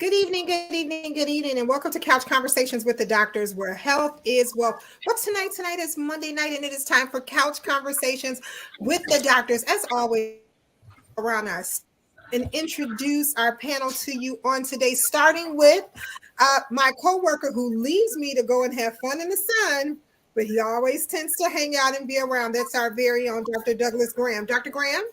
Good evening, good evening, good evening, and welcome to Couch Conversations with the Doctors, where health is wealth. What's tonight? Tonight is Monday night, and it is time for Couch Conversations with the Doctors. As always, around us and introduce our panel to you on today, starting with my coworker who leaves me to go and have fun in the sun, but he always tends to hang out and be around. That's our very own Dr. Douglas Graham. Dr. Graham?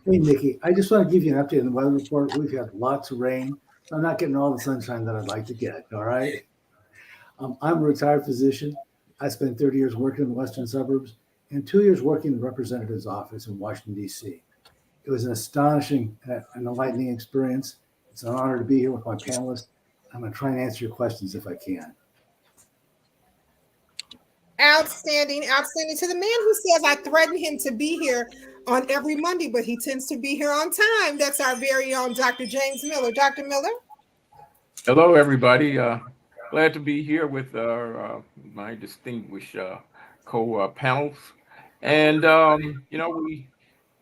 Hey, Nikki, I just want to give you an update on the weather report. We've had lots of rain, so I'm not getting all the sunshine that I'd like to get, all right? I'm a retired physician. I spent 30 years working in the western suburbs and 2 years working in the representative's office in Washington, D.C. It was an astonishing and enlightening experience. It's an honor to be here with my panelists. I'm going to try and answer your questions if I can. Outstanding, outstanding. To the man who says I threaten him to be here on every Monday, but he tends to be here on time. That's our very own Dr. James Miller. Dr. Miller? Hello, everybody. Glad to be here with my distinguished co-panels. And, we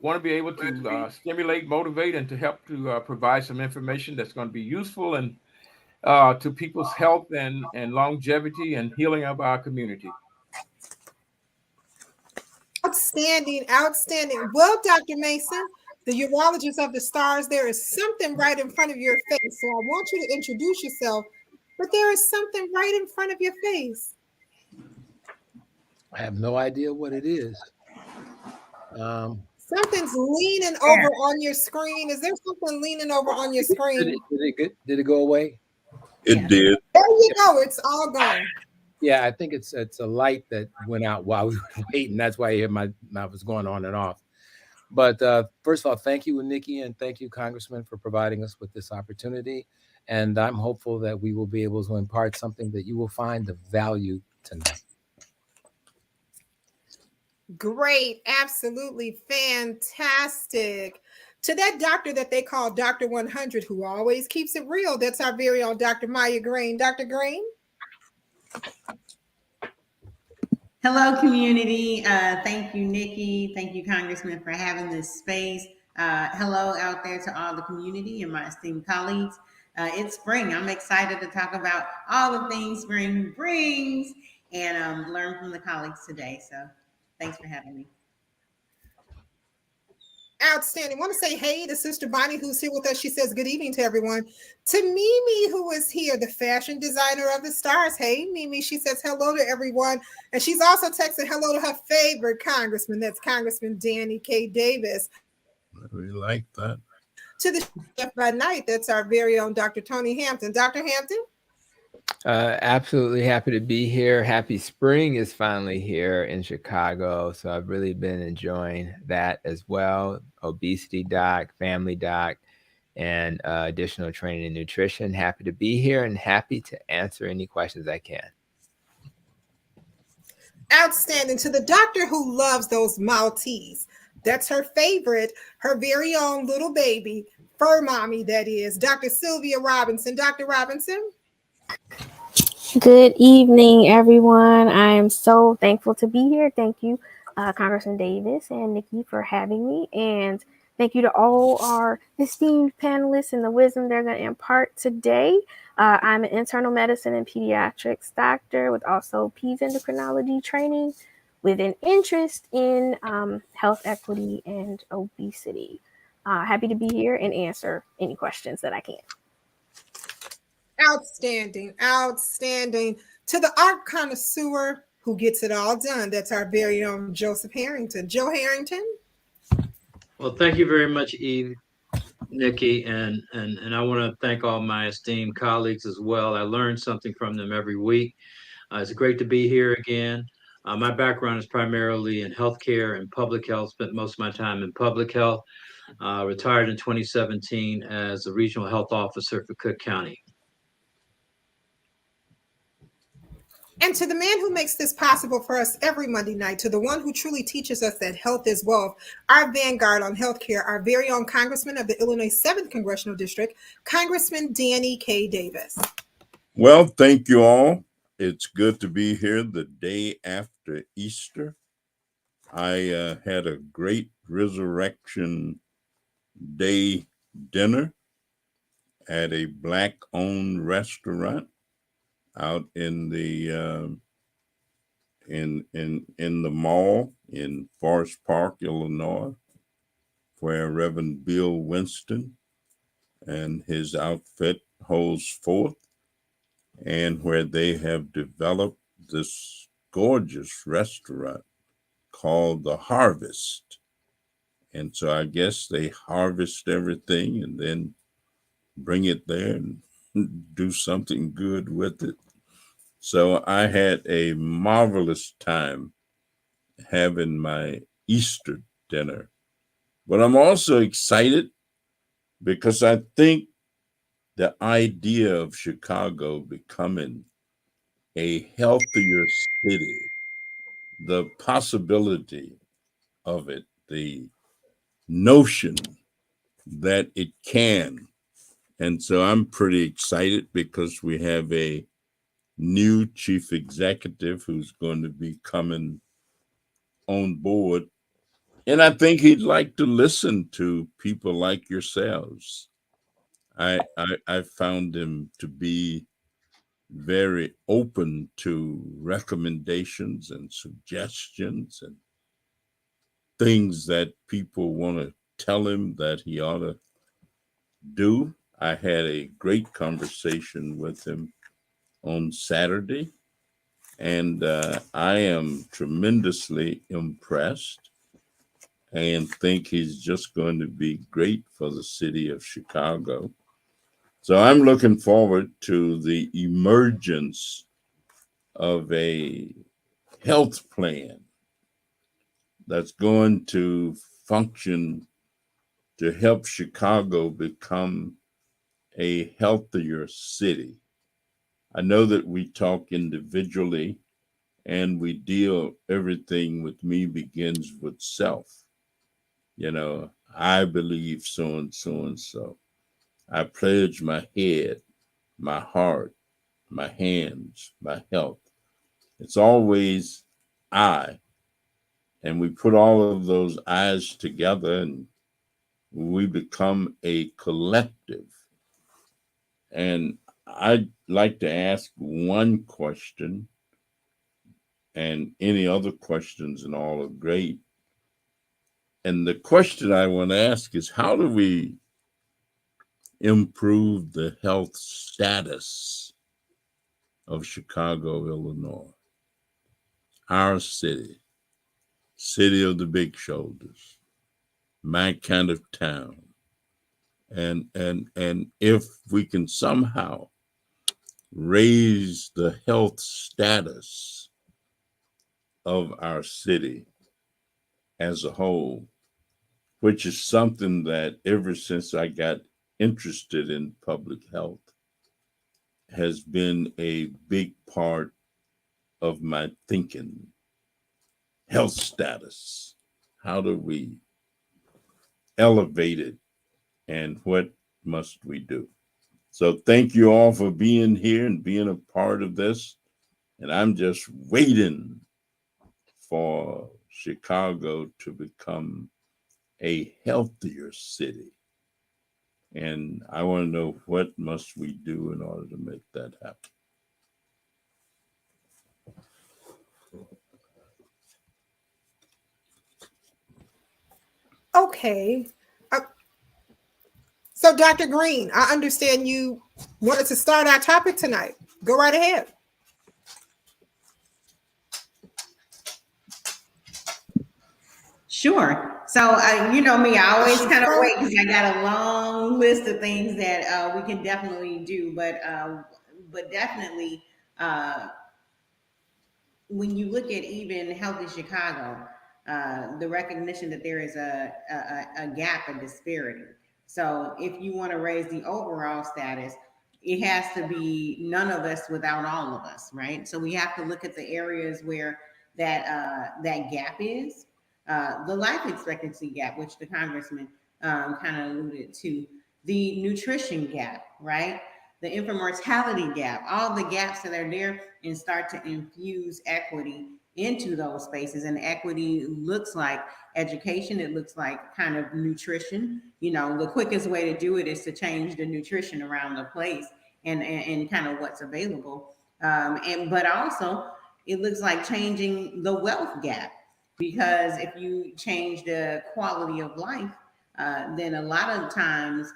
want to be able to stimulate, motivate, and to help to provide some information that's going to be useful and to people's health and longevity and healing of our community. Outstanding, outstanding. Well, Dr. Mason, the urologist of the stars, there is something right in front of your face. So I want you to introduce yourself, but there is something right in front of your face. I have no idea what it is. Something's leaning over on your screen. Is there something leaning over on your screen? Did it go away? It did. There you go. It's all gone. Yeah, I think it's a light that went out while we were waiting. That's why I hear my mouth was going on and off. But first of all, thank you, Nikki, and thank you, Congressman, for providing us with this opportunity. And I'm hopeful that we will be able to impart something that you will find of value tonight. Great. Absolutely fantastic. To that doctor that they call Dr. 100, who always keeps it real, that's our very own Dr. Maya Green. Dr. Green? Hello, community. Thank you, Nikki. Thank you, Congressman, for having this space. Hello out there to all the community and my esteemed colleagues. It's spring. I'm excited to talk about all the things spring brings and learn from the colleagues today. So thanks for having me. Outstanding. I want to say hey to Sister Bonnie, who's here with us. She says good evening to everyone. To Mimi, who is here, the fashion designer of the stars. Hey, Mimi. She says hello to everyone. And she's also texting hello to her favorite congressman. That's Congressman Danny K. Davis. We like that. To the chef by night, that's our very own Dr. Tony Hampton. Dr. Hampton? Absolutely happy to be here. Happy spring is finally here in Chicago. So I've really been enjoying that as well. Obesity doc, family doc, and additional training in nutrition. Happy to be here and happy to answer any questions I can. Outstanding. To the doctor who loves those Maltese. That's her favorite, her very own little baby, fur mommy, that is, Dr. Sylvia Robinson. Dr. Robinson? Good evening, everyone. I am so thankful to be here. Thank you, Congressman Davis and Nikki, for having me. And thank you to all our esteemed panelists and the wisdom they're going to impart today. I'm an internal medicine and pediatrics doctor with also peds endocrinology training with an interest in health equity and obesity. Happy to be here and answer any questions that I can. Outstanding, outstanding. To the art connoisseur who gets it all done, that's our very own Joseph Harrington. Joe Harrington? Well, thank you very much, Eve, Nikki, and I want to thank all my esteemed colleagues as well. I learn something from them every week. It's great to be here again. My background is primarily in healthcare and public health, spent most of my time in public health, retired in 2017 as a regional health officer for Cook County. And to the man who makes this possible for us every Monday night, to the one who truly teaches us that health is wealth, our vanguard on healthcare, our very own Congressman of the Illinois 7th Congressional District, Congressman Danny K. Davis. Well, thank you all. It's good to be here the day after Easter. I had a great Resurrection Day dinner, at a Black-owned restaurant out in the in the mall in Forest Park, Illinois, where Reverend Bill Winston and his outfit holds forth, and where they have developed this gorgeous restaurant called The Harvest. And so I guess they harvest everything and then bring it there and do something good with it. So I had a marvelous time having my Easter dinner. But I'm also excited because I think the idea of Chicago becoming a healthier city, the possibility of it, the notion that it can. And so I'm pretty excited because we have a new chief executive who's going to be coming on board. And I think he'd like to listen to people like yourselves. I found him to be very open to recommendations and suggestions and things that people want to tell him that he ought to do. I had a great conversation with him on Saturday, and I am tremendously impressed and think he's just going to be great for the city of Chicago. So I'm looking forward to the emergence of a health plan that's going to function to help Chicago become a healthier city. I know that we talk individually and we deal everything with me begins with self. You know, I believe so and so and so. I pledge my head, my heart, my hands, my health. It's always I. And we put all of those I's together and we become a collective. And I'd like to ask one question, and any other questions and all are great. And the question I want to ask is how do we improve the health status of Chicago, Illinois? Our city, city of the big shoulders, my kind of town. And if we can somehow raise the health status of our city as a whole, which is something that ever since I got interested in public health has been a big part of my thinking. Health status. How do we elevate it and what must we do? So thank you all for being here and being a part of this. And I'm just waiting for Chicago to become a healthier city. And I want to know what must we do in order to make that happen. Okay. Uh, so, Dr. Green, I understand you wanted to start our topic tonight. Go right ahead. Sure. So, you know me, I always kind of wait because I got a long list of things that we can definitely do. But definitely, when you look at even Healthy Chicago, the recognition that there is a gap, a disparity. So if you want to raise the overall status, it has to be none of us without all of us, right? So we have to look at the areas where that gap is. The life expectancy gap, which the congressman kind of alluded to, the nutrition gap, right? The infant mortality gap, all the gaps that are there, and start to infuse equity into those spaces. And equity looks like education, it looks like kind of nutrition. You know, the quickest way to do it is to change the nutrition around the place and kind of what's available. But also, it looks like changing the wealth gap, because if you change the quality of life, then a lot of times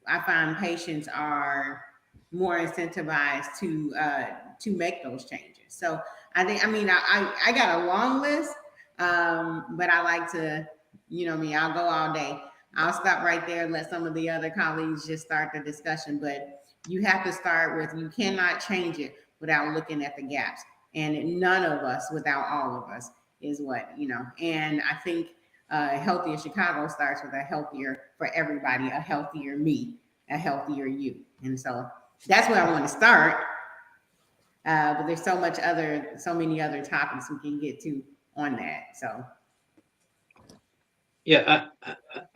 I find patients are more incentivized to make those changes. So I think, I mean, I got a long list, but I like to, you know me, I'll go all day. I'll stop right there and let some of the other colleagues just start the discussion. But you have to start with, you cannot change it without looking at the gaps. And none of us without all of us is what, you know. And I think healthier Chicago starts with a healthier for everybody, a healthier me, a healthier you. And so that's where I want to start. But there's so many other topics we can get to on that. So Yeah,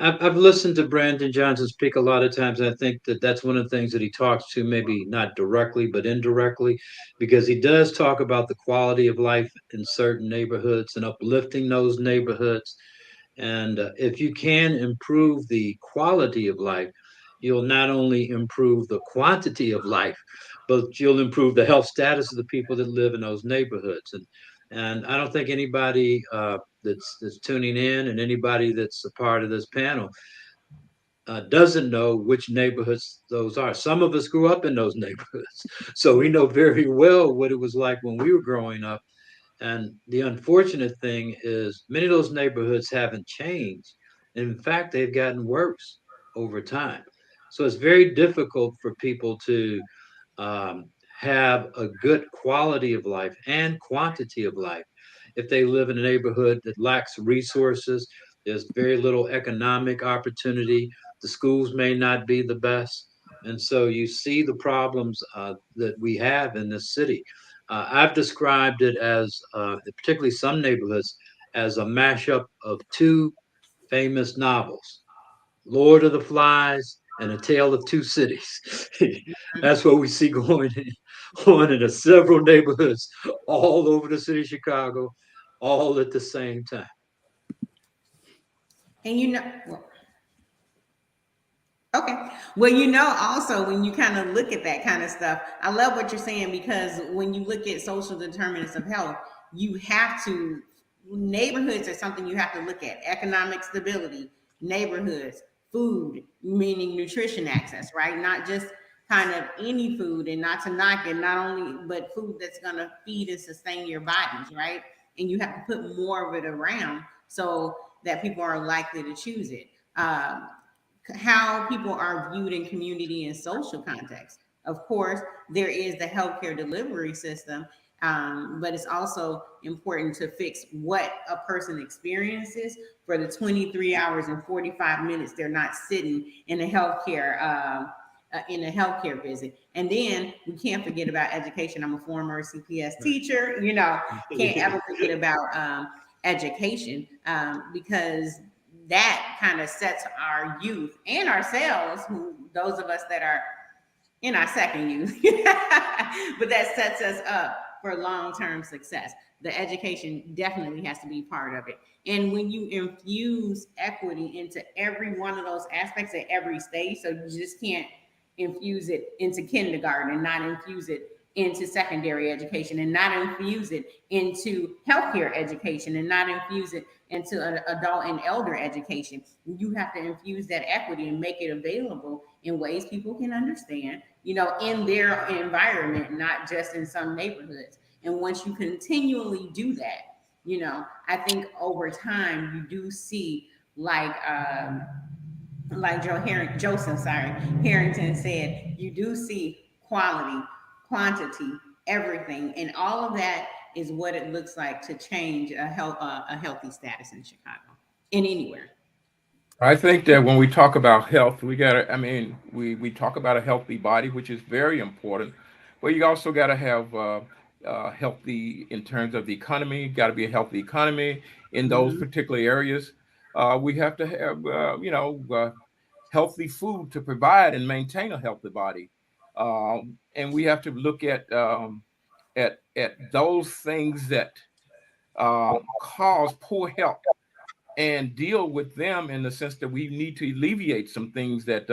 I've listened to Brandon Johnson speak a lot of times. And I think that that's one of the things that he talks to, maybe not directly, but indirectly, because he does talk about the quality of life in certain neighborhoods and uplifting those neighborhoods. And if you can improve the quality of life, you'll not only improve the quantity of life, but you'll improve the health status of the people that live in those neighborhoods. And I don't think anybody that's tuning in and anybody that's a part of this panel doesn't know which neighborhoods those are. Some of us grew up in those neighborhoods, so we know very well what it was like when we were growing up. And the unfortunate thing is, many of those neighborhoods haven't changed. In fact, they've gotten worse over time. So it's very difficult for people to um, have a good quality of life and quantity of life if they live in a neighborhood that lacks resources. There's very little economic opportunity. The schools may not be the best. And so you see the problems that we have in this city. I've described it as, particularly some neighborhoods, as a mashup of two famous novels, Lord of the Flies and A Tale of Two Cities. That's what we see on in several neighborhoods all over the city of Chicago, all at the same time. and you know, well, okay. Well, you know, also when you kind of look at that kind of stuff, I love what you're saying, because when you look at social determinants of health, you have to, neighborhoods are something you have to look at. Economic stability, neighborhoods, food, meaning nutrition access, right? Not just kind of any food, and not to knock it, not only, but food that's going to feed and sustain your bodies, right? And you have to put more of it around so that people are likely to choose it. How people are viewed in community and social context. Of course, there is the healthcare delivery system, but it's also important to fix what a person experiences for the 23 hours and 45 minutes they're not sitting in a healthcare visit. And then we can't forget about education. I'm a former CPS teacher, you know, can't ever forget about education, because that kind of sets our youth and ourselves, those of us that are in our second youth, but that sets us up for long-term success. The education definitely has to be part of it. And when you infuse equity into every one of those aspects at every stage, so you just can't infuse it into kindergarten and not infuse it into secondary education and not infuse it into healthcare education and not infuse it into an adult and elder education. You have to infuse that equity and make it available in ways people can understand, you know, in their environment, not just in some neighborhoods. And once you continually do that, you know, I think over time you do see like Joseph Harrington said, you do see quality, quantity, everything, and all of that is what it looks like to change a healthy status in Chicago, in anywhere. I think that when we talk about health, we got to, I mean, we talk about a healthy body, which is very important, but you also got to have healthy in terms of the economy, got to be a healthy economy in those Mm-hmm. particular areas. We have to have, healthy food to provide and maintain a healthy body. And we have to look at those things that cause poor health, and deal with them in the sense that we need to alleviate some things that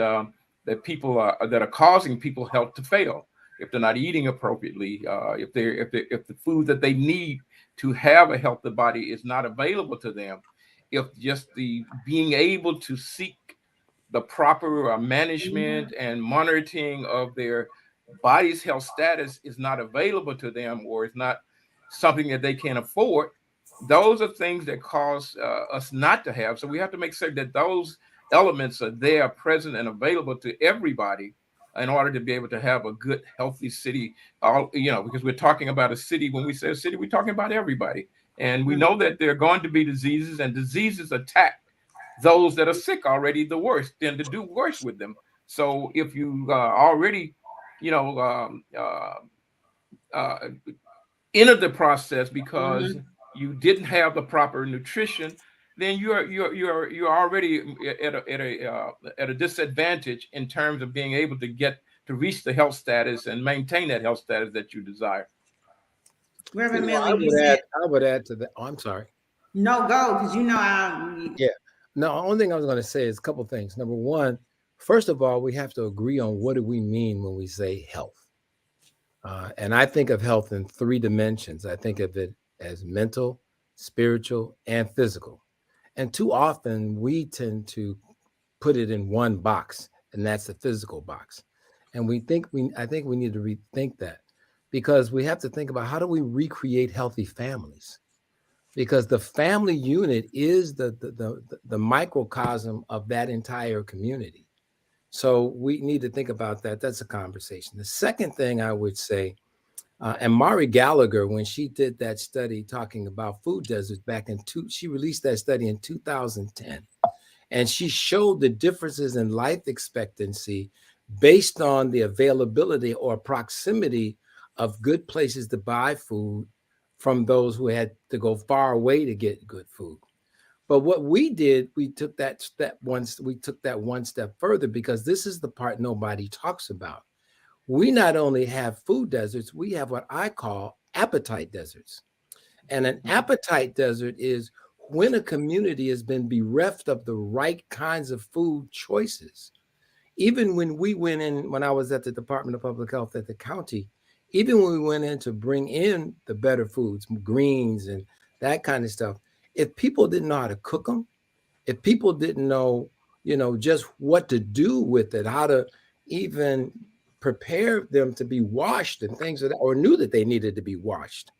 people that are causing people health to fail. If they're not eating appropriately, if the food that they need to have a healthy body is not available to them, if just the being able to seek the proper management and monitoring of their body's health status is not available to them, or is not something that they can afford, those are things that cause us not to have. So we have to make sure that those elements are there, present, and available to everybody in order to be able to have a good, healthy city. Because we're talking about a city. When we say a city, we're talking about everybody. And we know that there are going to be diseases, and diseases attack those that are sick already the worst, tend to do worse with them. So if you already, you know, uh, entered the process because you didn't have the proper nutrition, then you're already at a disadvantage in terms of being able to get to reach the health status and maintain that health status that you desire. Reverend You know, Miller, you said I would add to that. Oh, I'm sorry. no, go, because you know I. Yeah. No, the only thing I was going to say is a couple of things. Number one, first of all, we have to agree on what do we mean when we say health. And I think of health in three dimensions. I think of it as mental, spiritual, and physical. And too often we tend to put it in one box, and that's the physical box. And I think we need to rethink that, because we have to think about how do we recreate healthy families? Because the family unit is the microcosm of that entire community. So we need to think about that. That's a conversation. The second thing I would say, and Mari Gallagher, when she did that study talking about food deserts she released that study in 2010. And she showed the differences in life expectancy based on the availability or proximity of good places to buy food from those who had to go far away to get good food. But what we did, we took that one step further, because this is the part nobody talks about. We not only have food deserts, we have what I call appetite deserts. And an appetite desert is when a community has been bereft of the right kinds of food choices. Even when we went in, when I was at the Department of Public Health at the county, even when we went in to bring in the better foods, greens and that kind of stuff, if people didn't know how to cook them, if people didn't know, just what to do with it, how to even prepare them to be washed and things like that, or knew that they needed to be washed,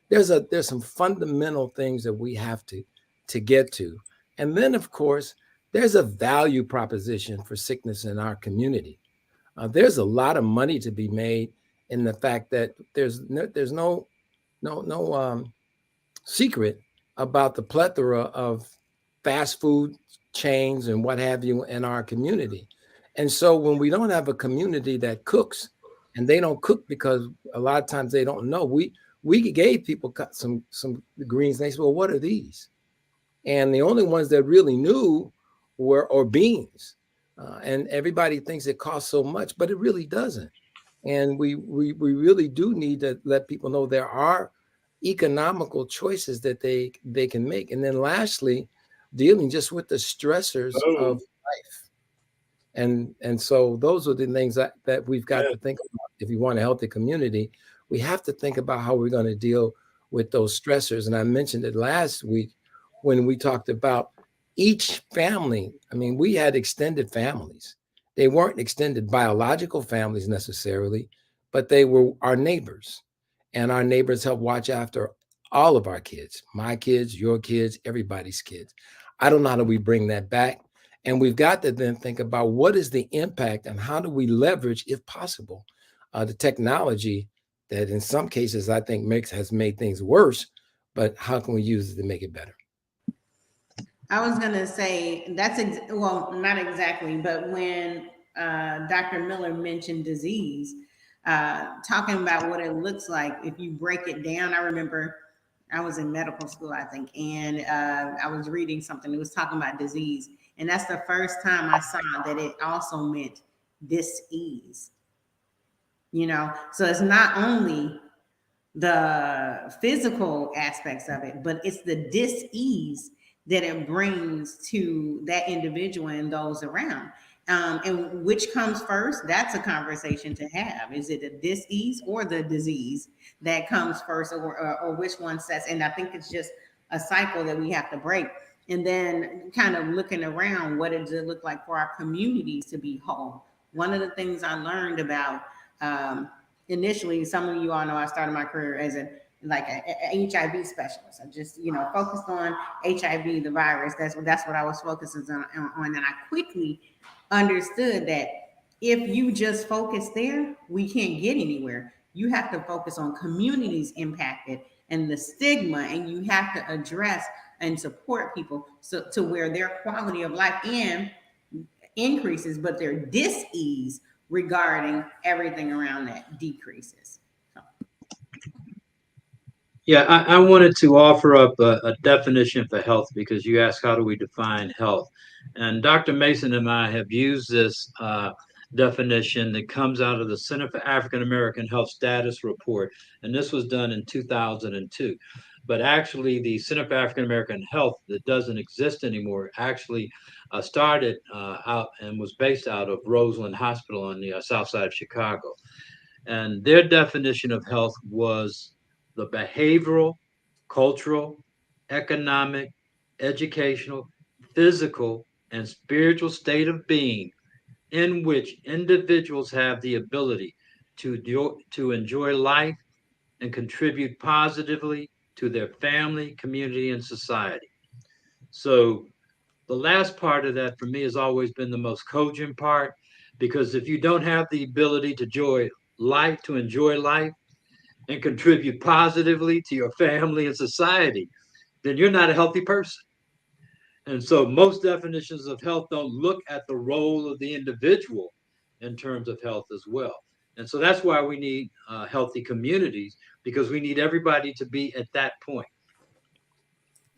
there's some fundamental things that we have to get to. And then, of course, there's a value proposition for sickness in our community. There's a lot of money to be made in the fact that there's no secret about the plethora of fast food chains and what have you in our community. And so when we don't have a community that cooks, and they don't cook because a lot of times they don't know, we gave people some greens. And they said, well, what are these? And the only ones that really knew were beans. And everybody thinks it costs so much, but it really doesn't. And we really do need to let people know there are economical choices that they can make. And then lastly, dealing just with the stressors of life. And so those are the things that we've got to think about. If you want a healthy community, we have to think about how we're going to deal with those stressors. And I mentioned it last week when we talked about each family. I mean, we had extended families. They weren't extended biological families necessarily, but they were our neighbors. And our neighbors help watch after all of our kids, my kids, your kids, everybody's kids. I don't know how do we bring that back. And we've got to then think about what is the impact and how do we leverage, if possible, the technology that in some cases I think has made things worse, but how can we use it to make it better? I was going to say well, not exactly, but when Dr. Miller mentioned disease, talking about what it looks like if you break it down. I remember I was in medical school, I think, and I was reading something that was talking about disease. And that's the first time I saw that it also meant dis-ease. So it's not only the physical aspects of it, but it's the dis-ease that it brings to that individual and those around. And which comes first? That's a conversation to have. Is it a dis-ease or the disease that comes first, or which one sets? And I think it's just a cycle that we have to break. And then kind of looking around, what does it look like for our communities to be whole? One of the things I learned about initially, some of you all know I started my career as a HIV specialist. I just, focused on HIV, the virus. That's what I was focusing on. And I quickly understood that if you just focus there, we can't get anywhere. You have to focus on communities impacted and the stigma, and you have to address and support people so to where their quality of life increases, but their dis-ease regarding everything around that decreases. Yeah, I wanted to offer up a definition for health because you asked how do we define health, and Dr. Mason and I have used this definition that comes out of the Center for African American Health Status Report, and this was done in 2002. But actually, the Center for African American Health, that doesn't exist anymore, actually started out and was based out of Roseland Hospital on the south side of Chicago. And their definition of health was the behavioral, cultural, economic, educational, physical, and spiritual state of being in which individuals have the ability to enjoy life and contribute positively to their family, community, and society. So the last part of that for me has always been the most cogent part, because if you don't have the ability to enjoy life and contribute positively to your family and society, then you're not a healthy person. And so most definitions of health don't look at the role of the individual in terms of health as well. And so that's why we need healthy communities, because we need everybody to be at that point.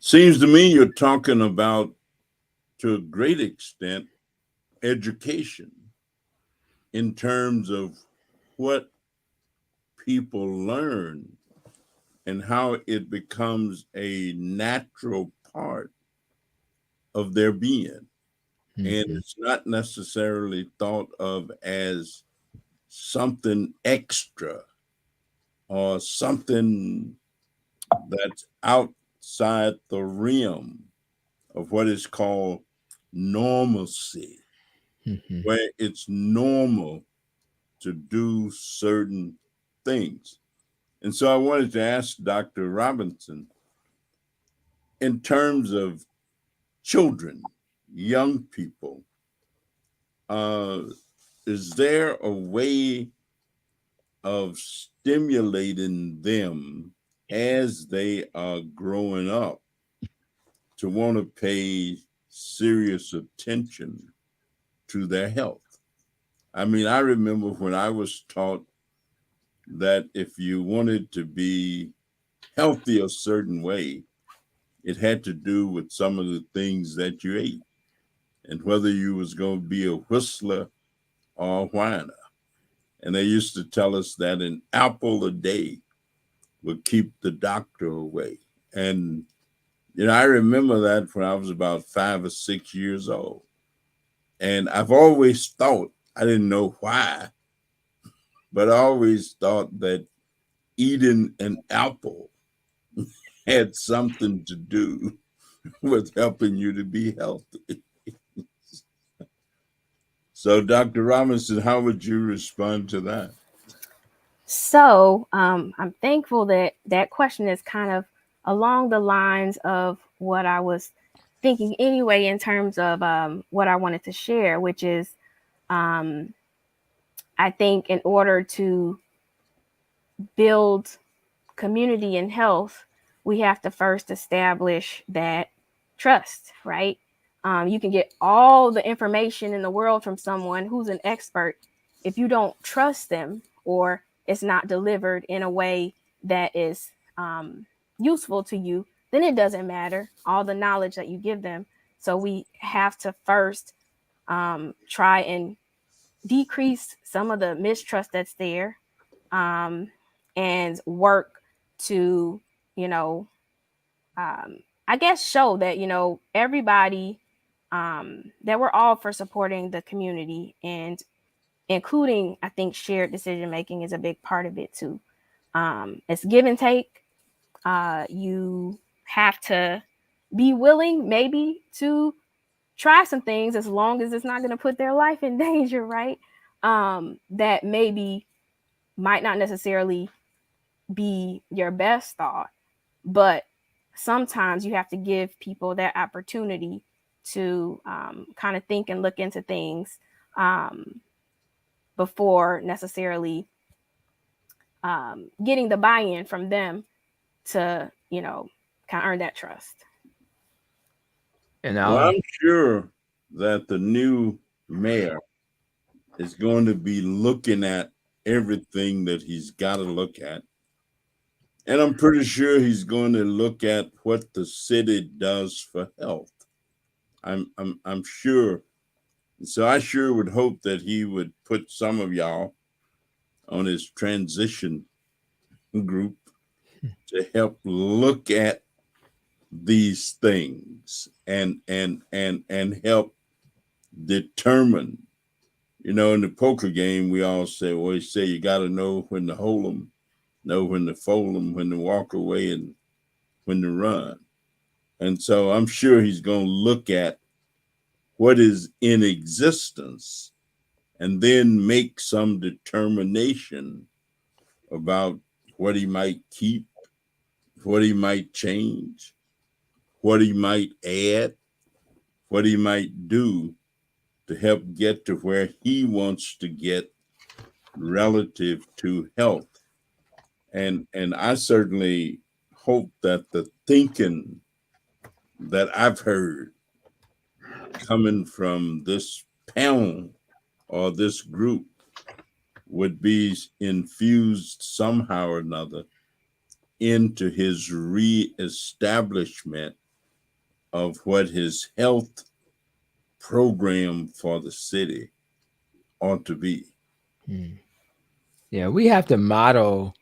Seems to me you're talking about, to a great extent, education in terms of what people learn and how it becomes a natural part of their being. Mm-hmm. And it's not necessarily thought of as something extra or something that's outside the realm of what is called normalcy, mm-hmm. where it's normal to do certain things. And so I wanted to ask Dr. Robinson, in terms of children, young people, is there a way of stimulating them as they are growing up to want to pay serious attention to their health? I mean, I remember when I was taught that if you wanted to be healthy a certain way, it had to do with some of the things that you ate and whether you was going to be a whistler or a whiner. And they used to tell us that an apple a day would keep the doctor away. And, I remember that when I was about 5 or 6 years old. And I've always thought, I didn't know why, but I always thought that eating an apple had something to do with helping you to be healthy. So, Dr. Robinson, how would you respond to that? So I'm thankful that that question is kind of along the lines of what I was thinking anyway, in terms of what I wanted to share, which is I think in order to build community and health, we have to first establish that trust, right? You can get all the information in the world from someone who's an expert. If you don't trust them, or it's not delivered in a way that is useful to you, then it doesn't matter all the knowledge that you give them. So we have to first try and decrease some of the mistrust that's there, and work to, I guess show that, everybody, that we're all for supporting the community, and including, I think, shared decision making is a big part of it too. It's give and take. You have to be willing maybe to try some things, as long as it's not going to put their life in danger, right? That maybe might not necessarily be your best thought, but sometimes you have to give people that opportunity to kind of think and look into things, before necessarily getting the buy-in from them to, kind of earn that trust. And Well, I'm sure that the new mayor is going to be looking at everything that he's got to look at. And I'm pretty sure he's going to look at what the city does for health. I'm sure. So I sure would hope that he would put some of y'all on his transition group to help look at these things and help determine. In the poker game, we always say you got to know when to hold 'em, know when to fold 'em, when to walk away, and when to run. And so I'm sure he's going to look at what is in existence and then make some determination about what he might keep, what he might change, what he might add, what he might do to help get to where he wants to get relative to health. And I certainly hope that the thinking that I've heard coming from this panel or this group would be infused somehow or another into his reestablishment of what his health program for the city ought to be. Yeah, we have to model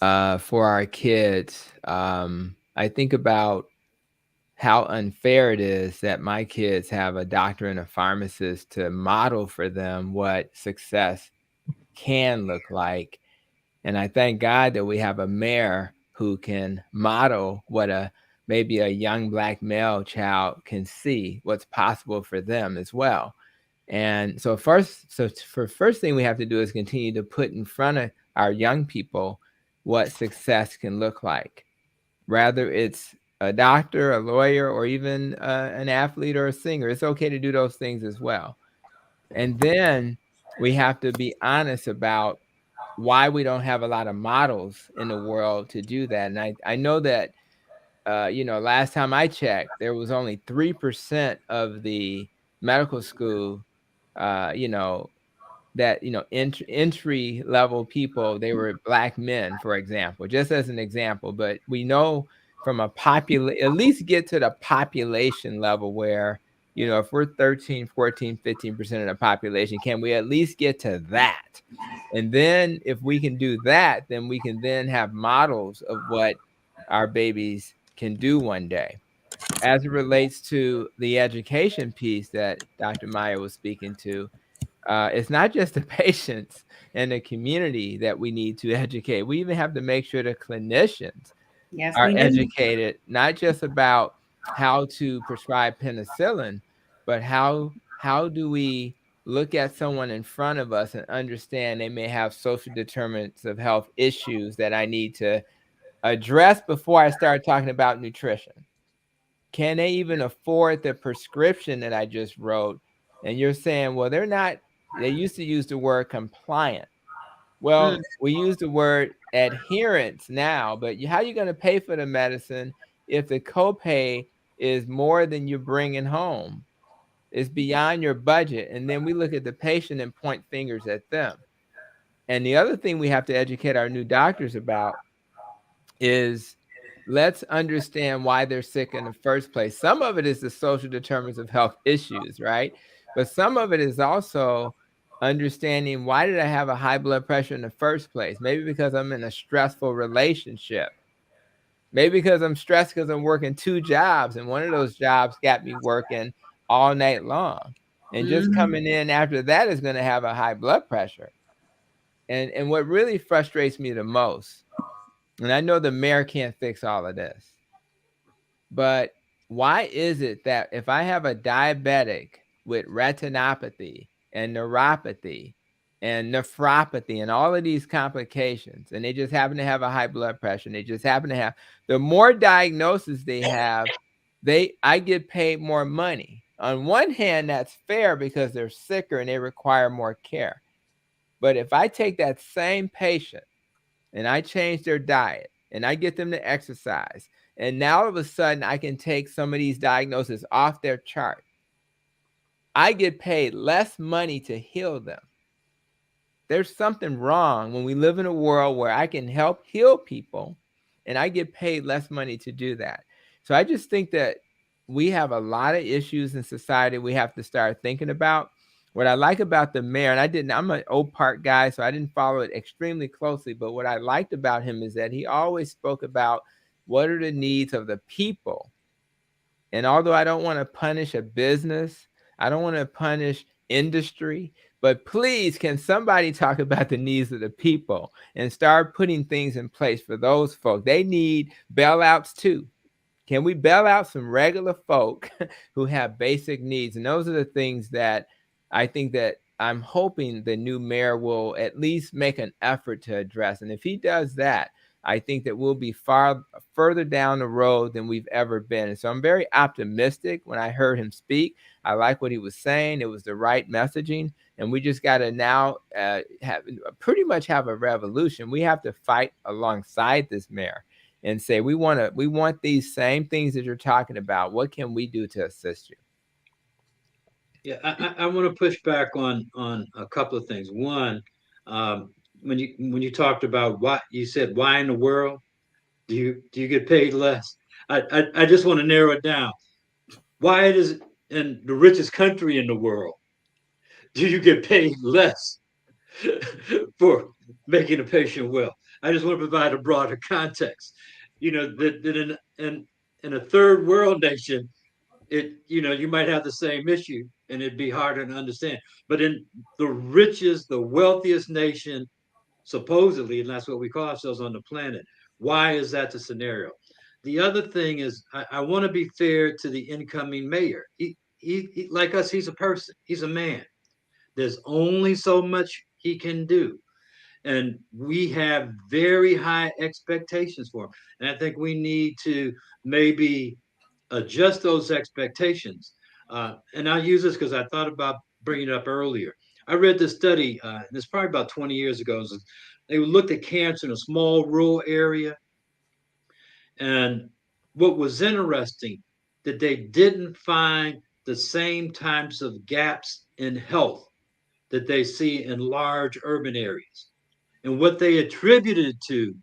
for our kids. I think about how unfair it is that my kids have a doctor and a pharmacist to model for them what success can look like. And I thank God that we have a mayor who can model what maybe a young Black male child can see, what's possible for them as well. And so first thing we have to do is continue to put in front of our young people what success can look like, whether it's a doctor, a lawyer, or even an athlete or a singer. It's okay to do those things as well. And then we have to be honest about why we don't have a lot of models in the world to do that. And I know that, last time I checked, there was only 3% of the medical school, that, entry level people, they were Black men, for example, just as an example. But we know from at least get to the population level where, if we're 13, 14, 15% of the population, can we at least get to that? And then if we can do that, then we can then have models of what our babies can do one day. As it relates to the education piece that Dr. Meyer was speaking to, it's not just the patients and the community that we need to educate. We even have to make sure the clinicians are educated, not just about how to prescribe penicillin, but how do we look at someone in front of us and understand they may have social determinants of health issues that I need to address before I start talking about nutrition. Can they even afford the prescription that I just wrote? And you're saying, well, they used to use the word compliant. Well, we use the word adherence now, but how are you going to pay for the medicine if the copay is more than you're bringing home? It's beyond your budget. And then we look at the patient and point fingers at them. And the other thing we have to educate our new doctors about is, let's understand why they're sick in the first place. Some of it is the social determinants of health issues, right? But some of it is also understanding, why did I have a high blood pressure in the first place? Maybe because I'm in a stressful relationship. Maybe because I'm stressed because I'm working 2 jobs, and one of those jobs got me working all night long. And just coming in after that is going to have a high blood pressure. And what really frustrates me the most, and I know the mayor can't fix all of this, but why is it that if I have a diabetic with retinopathy and neuropathy and nephropathy and all of these complications, and they just happen to have a high blood pressure, and they just happen to have, the more diagnoses they have, I get paid more money. On one hand, that's fair because they're sicker and they require more care. But if I take that same patient and I change their diet and I get them to exercise, and now all of a sudden I can take some of these diagnoses off their chart, I get paid less money to heal them. There's something wrong when we live in a world where I can help heal people and I get paid less money to do that. So I just think that we have a lot of issues in society we have to start thinking about. What I like about the mayor, and I'm an Oak Park guy, so I didn't follow it extremely closely, but what I liked about him is that he always spoke about what are the needs of the people. And although I don't want to punish a business, I don't want to punish industry, but please, can somebody talk about the needs of the people and start putting things in place for those folks? They need bailouts too. Can we bail out some regular folk who have basic needs? And those are the things that I think that I'm hoping the new mayor will at least make an effort to address. And if he does that, I think that we'll be far further down the road than we've ever been. And so I'm very optimistic when I heard him speak. I like what he was saying. It was the right messaging. And we just got to now pretty much have a revolution. We have to fight alongside this mayor and say, we want these same things that you're talking about. What can we do to assist you? Yeah, I want to push back on a couple of things. One, when you talked about what you said, why in the world do you get paid less? I just want to narrow it down. Why it is in the richest country in the world do you get paid less for making a patient well? I just want to provide a broader context. You know that in a third world nation, you might have the same issue and it'd be harder to understand. But in the richest, the wealthiest nation, supposedly, and that's what we call ourselves on the planet, why is that the scenario? The other thing is, I want to be fair to the incoming mayor. He like us, he's a person, he's a man. There's only so much he can do. And we have very high expectations for him. And I think we need to maybe adjust those expectations. And I'll use this because I thought about bringing it up earlier. I read this study, and it's probably about 20 years ago. They looked at cancer in a small rural area. And what was interesting, that they didn't find the same types of gaps in health that they see in large urban areas. And what they attributed it to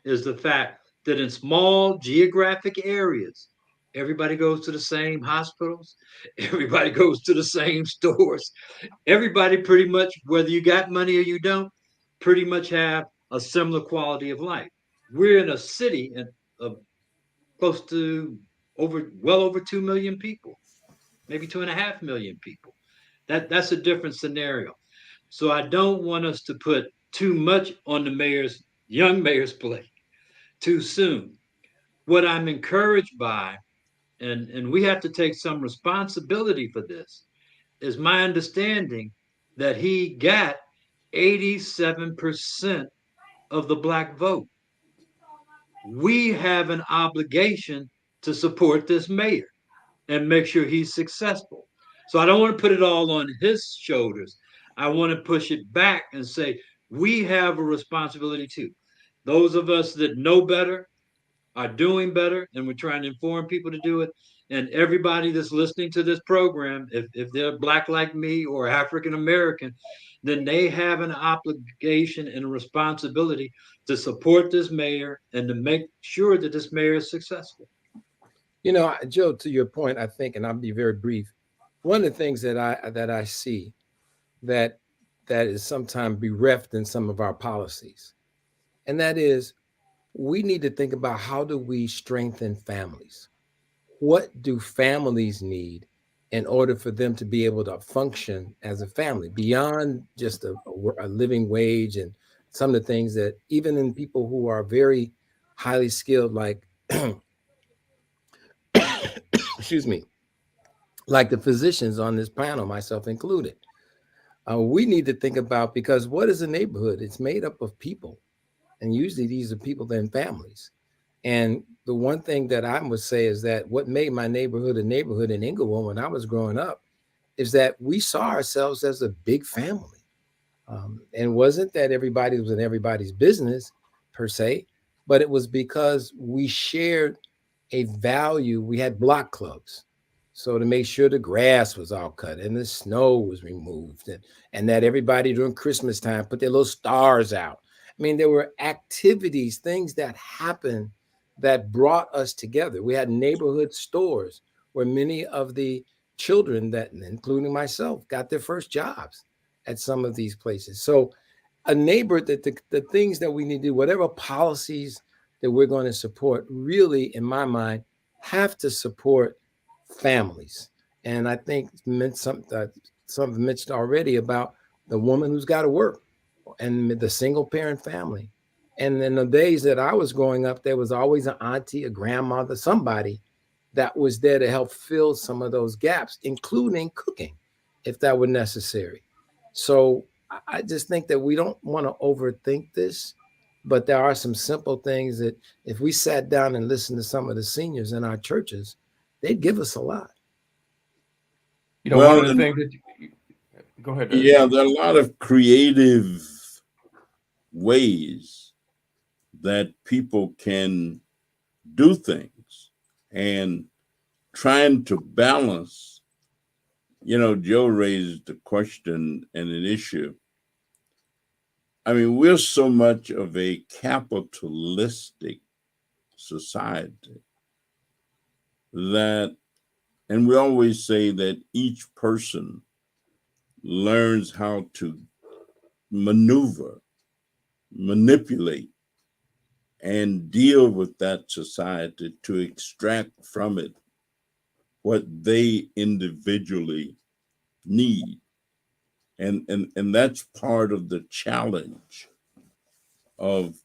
is the fact that in small geographic areas, everybody goes to the same hospitals, everybody goes to the same stores, everybody pretty much, whether you got money or you don't, pretty much have a similar quality of life. We're in a city of close to well over 2 million people, maybe 2.5 million people. That's a different scenario. So I don't want us to put too much on the young mayor's plate too soon. What I'm encouraged by, and we have to take some responsibility for this, is my understanding that he got 87% of the black vote. We have an obligation to support this mayor and make sure he's successful. So I don't want to put it all on his shoulders. I want to push it back and say, we have a responsibility too. Those of us that know better are doing better, and we're trying to inform people to do it. And everybody that's listening to this program, if they're Black like me or African American, then they have an obligation and a responsibility to support this mayor and to make sure that this mayor is successful. You know, Joe, to your point, I think, and I'll be very brief. One of the things that I see that is sometimes bereft in some of our policies, and that is we need to think about how do we strengthen families? What do families need in order for them to be able to function as a family beyond just a living wage and some of the things that even in people who are very highly skilled, like, excuse me, like the physicians on this panel, myself included. We need to think about, because what is a neighborhood? It's made up of people. And usually these are people and families. And the one thing that I would say is that what made my neighborhood a neighborhood in Inglewood when I was growing up is that we saw ourselves as a big family. And it wasn't that everybody was in everybody's business per se, but it was because we shared a value. We had block clubs. So to make sure the grass was all cut and the snow was removed, and that everybody during Christmas time put their little stars out. I mean, there were activities, things that happened that brought us together. We had neighborhood stores where many of the children, that including myself, got their first jobs at some of these places. So a neighbor, that the things that we need to do, whatever policies that we're going to support, really, in my mind, have to support families. And I think some mentioned already about the woman who's got to work and the single parent family. And in the days that I was growing up, there was always an auntie, a grandmother, somebody that was there to help fill some of those gaps, including cooking, if that were necessary. So I just think that we don't want to overthink this, but there are some simple things that if we sat down and listened to some of the seniors in our churches, they'd give us a lot. You know, one Well, of the things that go ahead. yeah, there are a lot of creative ways that people can do things, and trying to balance. Joe raised a question and an issue. I mean, we're so much of a capitalistic society that, and we always say that each person learns how to maneuver, manipulate, and deal with that society to extract from it what they individually need. And that's part of the challenge of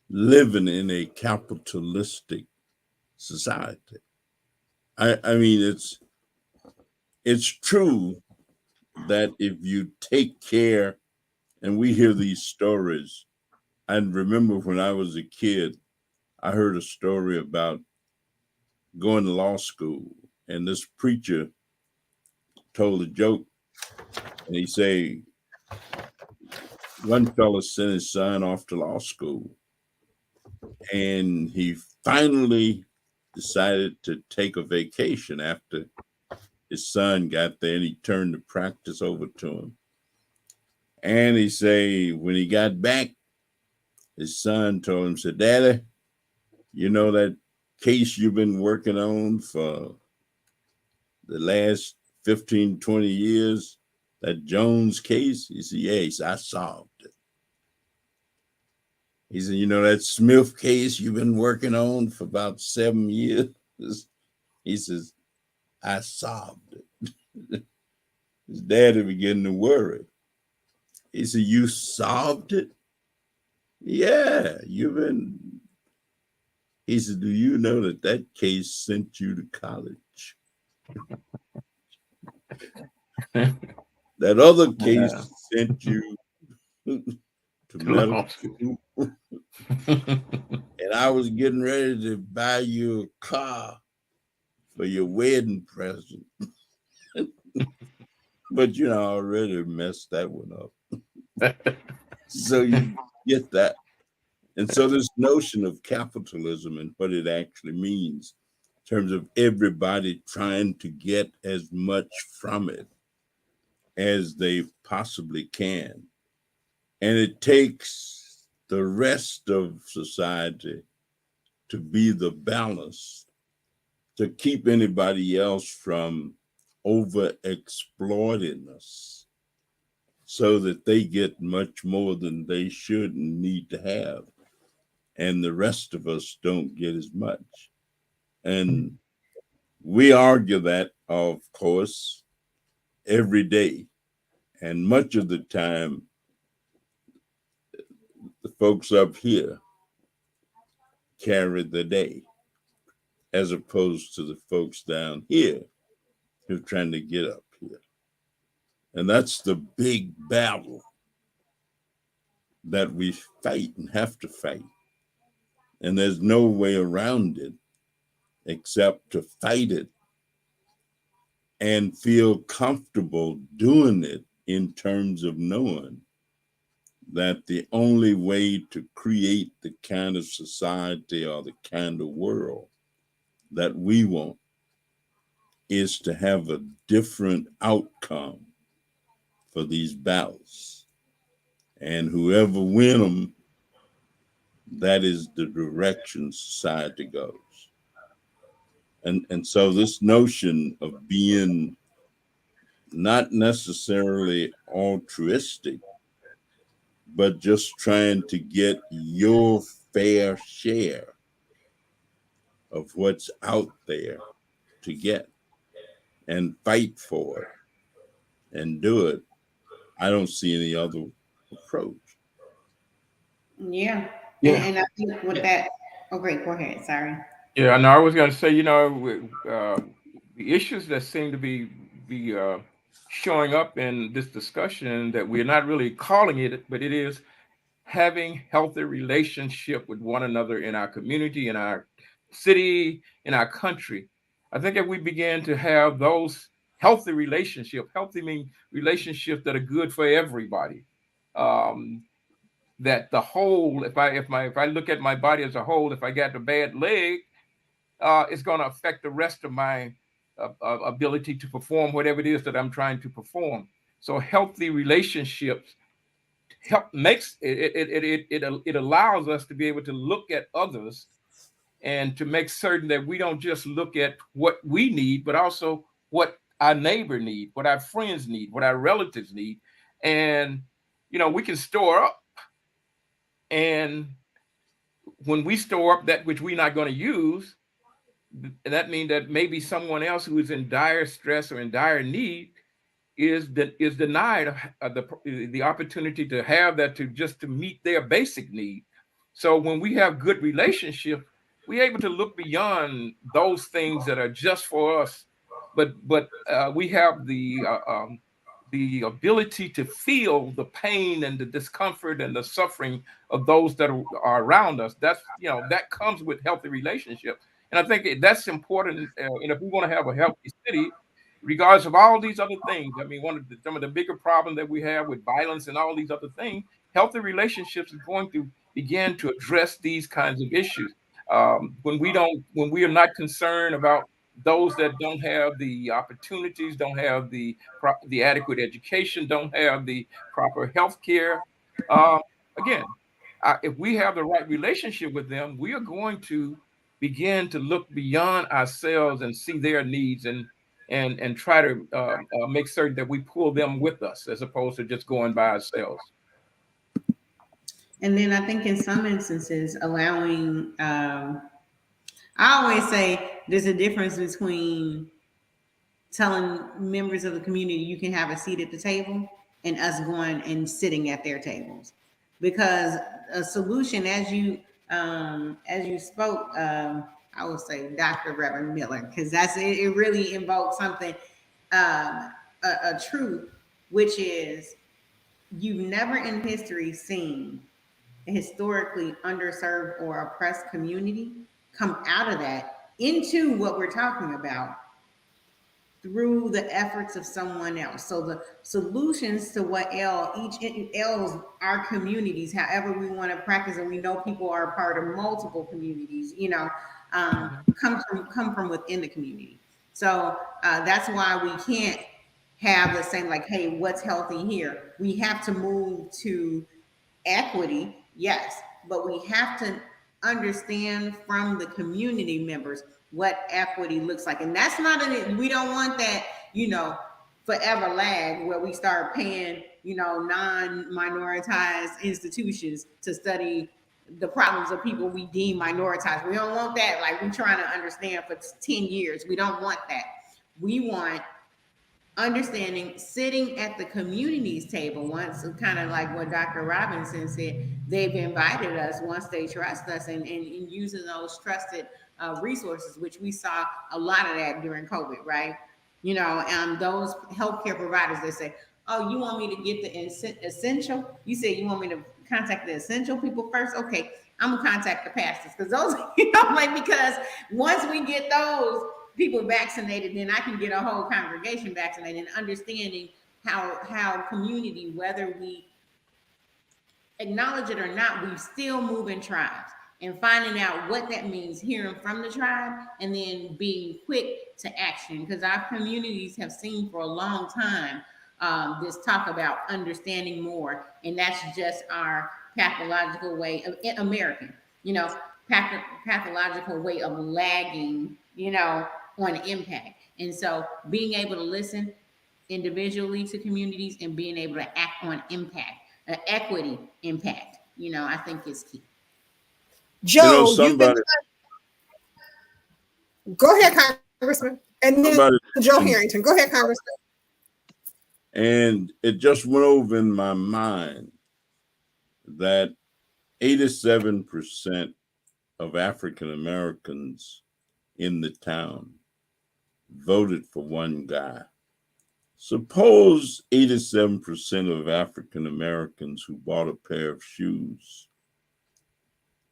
living in a capitalistic society. I mean, it's true that if you take care, and we hear these stories. I remember when I was a kid, I heard a story about going to law school, and this preacher told a joke, and he say one fellow sent his son off to law school, and he finally decided to take a vacation after his son got there, and he turned the practice over to him. And he say when he got back, his son told him, said, "Daddy, you know that case you've been working on for the last 15, 20 years, that Jones case?" He said, "Yeah." He said, "I solved it." He said, "You know that Smith case you've been working on for about 7 years?" He says, "I solved it." His daddy began to worry. He said, "You solved it?" "Yeah, you've been." He said, "Do you know that that case sent you to college? That other case sent you to medical school. And I was getting ready to buy you a car for your wedding present." But I already messed that one up. So you get that. And so this notion of capitalism and what it actually means in terms of everybody trying to get as much from it as they possibly can. And it takes the rest of society to be the balance to keep anybody else from over exploiting us so that they get much more than they should and need to have. and the rest of us don't get as much. And we argue that, of course, every day. And much of the time, the folks up here carry the day, as opposed to the folks down here who are trying to get up here. And that's the big battle that we fight and have to fight. And there's no way around it except to fight it and feel comfortable doing it, in terms of knowing that the only way to create the kind of society or the kind of world that we want is to have a different outcome for these battles. And whoever win them, that is the direction society goes. And so this notion of being not necessarily altruistic, but just trying to get your fair share of what's out there to get and fight for it and do it. I don't see any other approach. Yeah. Yeah. And I think with that, oh, great. Go ahead. Sorry. Yeah, no, I was going to say, the issues that seem to be showing up in this discussion that we're not really calling it, but it is having healthy relationship with one another in our community, in our city, in our country. I think if we begin to have those healthy relationships, healthy mean relationships that are good for everybody. Um, that the whole, if I look at my body as a whole, if I got a bad leg, it's going to affect the rest of my ability to perform whatever it is that I'm trying to perform. So healthy relationships help makes it allows us to be able to look at others and to make certain that we don't just look at what we need, but also what our neighbor need, what our friends need, what our relatives need. And we can store up, and when we store up that which we're not going to use, that means that maybe someone else who is in dire stress or in dire need is denied the opportunity to have that, to meet their basic need. So when we have good relationships, we're able to look beyond those things that are just for us, but we have the ability to feel the pain and the discomfort and the suffering of those that are around us. That comes with healthy relationships, and I think that's important. And if we want to have a healthy city, regardless of all these other things, I mean, some of the bigger problems that we have with violence and all these other things, healthy relationships is going to begin to address these kinds of issues. When we are not concerned about those that don't have the opportunities, don't have the adequate education, don't have the proper health care. Um, Again, if we have the right relationship with them, we are going to begin to look beyond ourselves and see their needs, and try to make certain that we pull them with us as opposed to just going by ourselves. And then I think in some instances, allowing, I always say there's a difference between telling members of the community you can have a seat at the table and us going and sitting at their tables, because a solution, as you spoke, I would say Dr. Reverend Miller, because it really invokes something, a truth, which is you've never in history seen a historically underserved or oppressed community come out of that into what we're talking about through the efforts of someone else. So the solutions to what ails our communities, however we want to practice, and we know people are a part of multiple communities, come from within the community. So that's why we can't have the same, like, hey, what's healthy here? We have to move to equity, yes, but we have to understand from the community members what equity looks like. And that's not we don't want that, forever lag where we start paying, non-minoritized institutions to study the problems of people we deem minoritized. We don't want that. Like, we're trying to understand for 10 years. We don't want that. We want understanding, sitting at the community's table. Once, kind of like what Dr. Robinson said, they've invited us once they trust us, and using those trusted resources, which we saw a lot of that during COVID, right? Those healthcare providers that say, oh, you want me to get the essential? You say you want me to contact the essential people first? Okay, I'm gonna contact the pastors, because those, because once we get those people vaccinated, then I can get a whole congregation vaccinated. And understanding how community, whether we acknowledge it or not, we still move in tribes, and finding out what that means, hearing from the tribe, and then being quick to action, because our communities have seen for a long time this talk about understanding more, and that's just our pathological way of American, pathological way of lagging, on impact. And so being able to listen individually to communities and being able to act on impact, equity impact, I think is key. Joe, somebody, go ahead, Congressman. And then Joe Harrington. Go ahead, Congressman. And it just went over in my mind that 87% of African Americans in the town voted for one guy. Suppose 87% of African Americans who bought a pair of shoes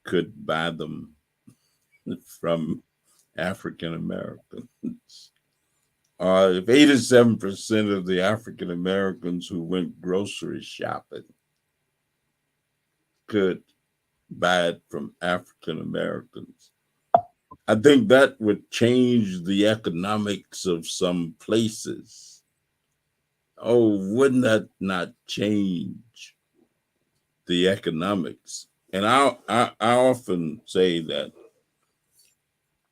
could buy them from African Americans. If 87% of the African Americans who went grocery shopping could buy it from African Americans, I think that would change the economics of some places. Oh, wouldn't that not change the economics? And I often say that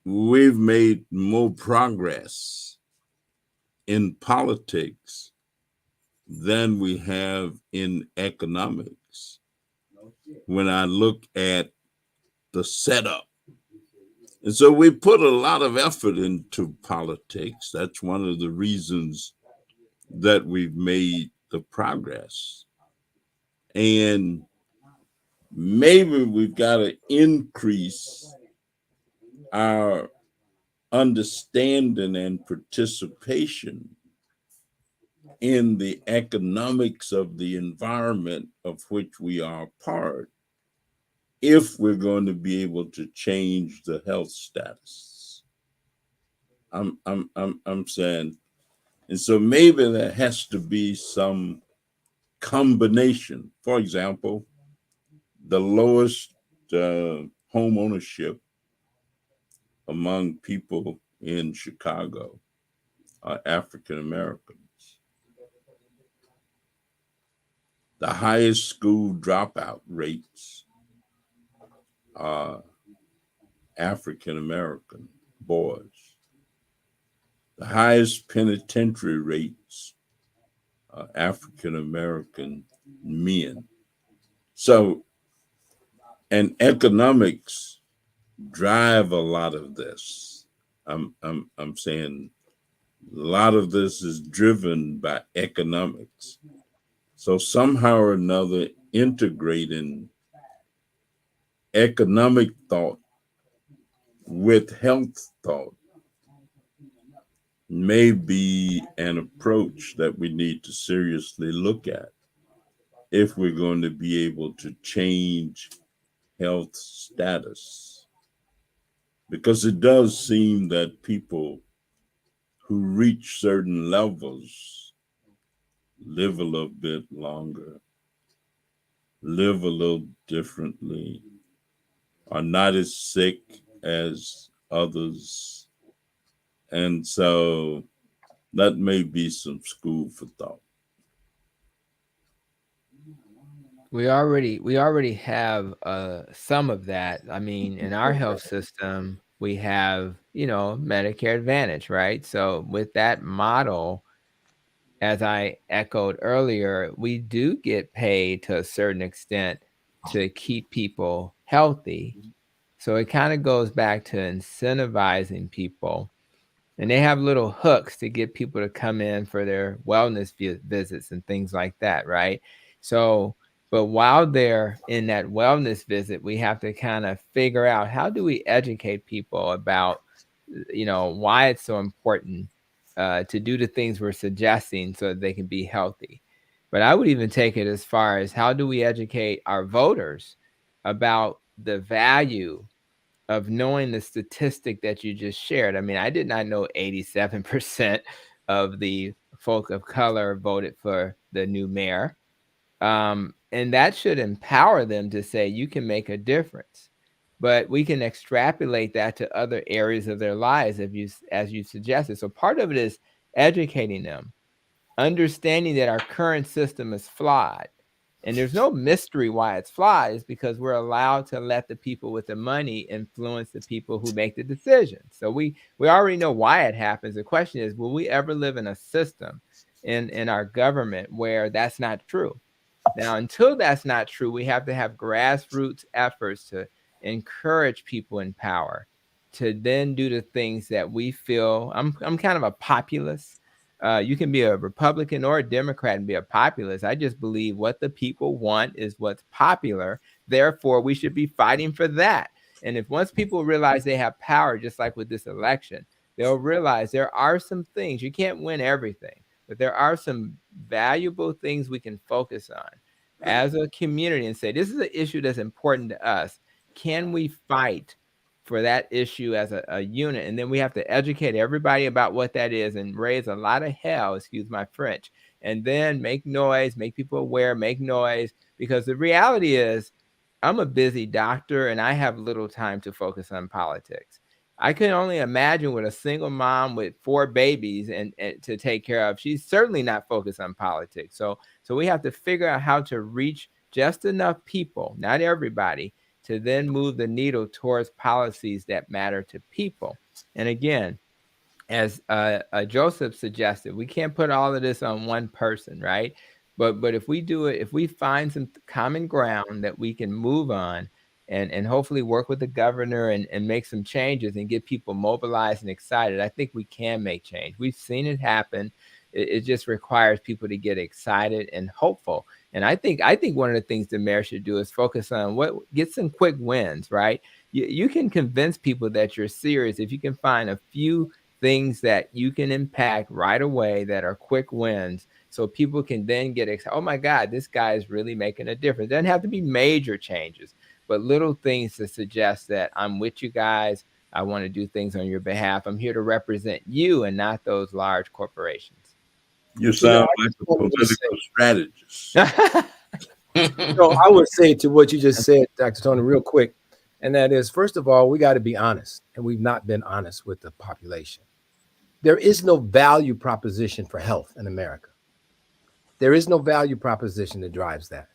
we've made more progress in politics than we have in economics. When I look at the setup. And so we put a lot of effort into politics. That's one of the reasons that we've made the progress. And maybe we've got to increase our understanding and participation in the economics of the environment of which we are part, if we're going to be able to change the health status. I'm saying, and so maybe there has to be some combination. For example, the lowest home ownership among people in Chicago are African Americans. The highest school dropout rates are African American boys. The highest penitentiary rates are African American men. So, and economics drive a lot of this. I'm saying a lot of this is driven by economics. So somehow or another, integrating economic thought with health thought may be an approach that we need to seriously look at if we're going to be able to change health status. Because it does seem that people who reach certain levels live a little bit longer, live a little differently, are not as sick as others. And so that may be some school for thought. We already have some of that. I mean, in our health system, we have, Medicare Advantage, right? So with that model, as I echoed earlier, we do get paid to a certain extent to keep people healthy. So it kind of goes back to incentivizing people. And they have little hooks to get people to come in for their wellness visits and things like that, right? So, but while they're in that wellness visit, we have to kind of figure out, how do we educate people about, why it's so important to do the things we're suggesting so that they can be healthy. But I would even take it as far as, how do we educate our voters about the value of knowing the statistic that you just shared? I mean, I did not know 87% of the folk of color voted for the new mayor. And that should empower them to say, you can make a difference. But we can extrapolate that to other areas of their lives, as you suggested. So part of it is educating them, understanding that our current system is flawed. And there's no mystery why it's flawed. It's because we're allowed to let the people with the money influence the people who make the decisions. So we already know why it happens. The question is, will we ever live in a system in our government where that's not true? Now, until that's not true, we have to have grassroots efforts to encourage people in power to then do the things that we feel. I'm kind of a populist. You can be a Republican or a Democrat and be a populist. I just believe what the people want is what's popular. Therefore, we should be fighting for that. And if once people realize they have power, just like with this election, they'll realize there are some things. You can't win everything, but there are some valuable things we can focus on as a community and say, this is an issue that's important to us. Can we fight for that issue as a unit? And then we have to educate everybody about what that is and raise a lot of hell, excuse my French, and then make noise, make people aware, make noise. Because the reality is, I'm a busy doctor and I have little time to focus on politics. I can only imagine with a single mom with 4 babies and to take care of. She's certainly not focused on politics. So we have to figure out how to reach just enough people, not everybody, to then move the needle towards policies that matter to people. And again, as Joseph suggested, we can't put all of this on one person, right? But if we do it, if we find some common ground that we can move on and hopefully work with the governor and make some changes and get people mobilized and excited, I think we can make change. We've seen it happen. It just requires people to get excited and hopeful. And I think one of the things the mayor should do is focus on get some quick wins, right? You can convince people that you're serious if you can find a few things that you can impact right away that are quick wins, so people can then get excited. Oh my God, this guy is really making a difference. It doesn't have to be major changes, but little things to suggest that I'm with you guys. I want to do things on your behalf. I'm here to represent you and not those large corporations. You sound like a political strategist. So I would say to what you just said, Dr. Tony, real quick, and that is, first of all, we got to be honest, and we've not been honest with the population. There is no value proposition for health in America. There is no value proposition that drives that.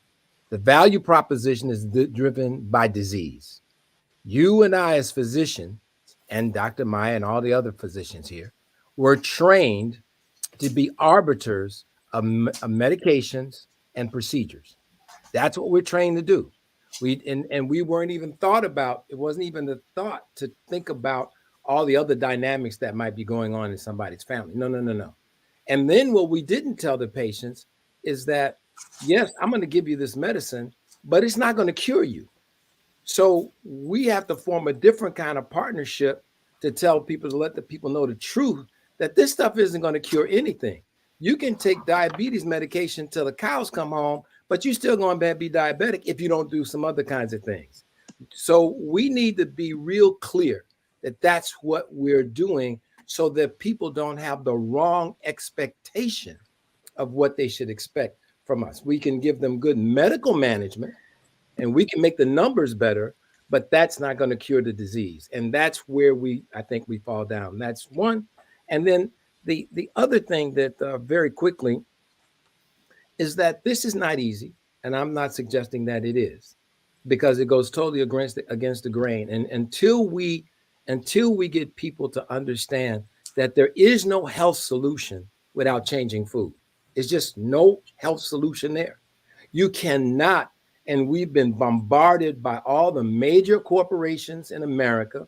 The value proposition is driven by disease. You and I as physicians, and Dr. Maya and all the other physicians here, were trained to be arbiters of medications and procedures. That's what we're trained to do. We weren't even thought about. It wasn't even the thought to think about all the other dynamics that might be going on in somebody's family. No. And then what we didn't tell the patients is that, yes, I'm going to give you this medicine, but it's not going to cure you. So we have to form a different kind of partnership to tell people, to let the people know the truth, that this stuff isn't going to cure anything. You can take diabetes medication till the cows come home, but you're still going to be diabetic if you don't do some other kinds of things. So we need to be real clear that that's what we're doing, so that people don't have the wrong expectation of what they should expect from us. We can give them good medical management and we can make the numbers better, but that's not going to cure the disease. And that's where I think we fall down. That's one. And then the other thing that very quickly is that this is not easy. And I'm not suggesting that it is, because it goes totally against the grain. And until we get people to understand that there is no health solution without changing food. It's just no health solution there. You cannot And we've been bombarded by all the major corporations in America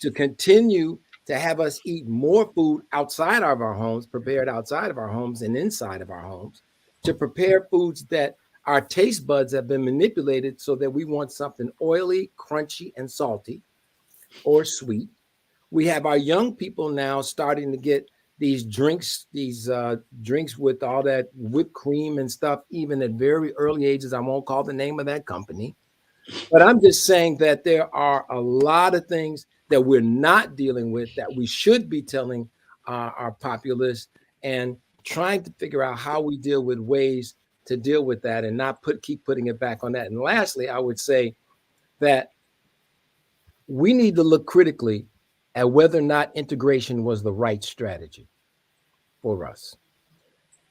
to continue to have us eat more food outside of our homes, prepared outside of our homes and inside of our homes, to prepare foods that our taste buds have been manipulated so that we want something oily, crunchy, and salty or sweet. We have our young people now starting to get these drinks with all that whipped cream and stuff, even at very early ages. I won't call the name of that company, but I'm just saying that there are a lot of things that we're not dealing with that we should be telling our populace and trying to figure out how we deal with ways to deal with that and not keep putting it back on that. And lastly, I would say that we need to look critically at whether or not integration was the right strategy for us.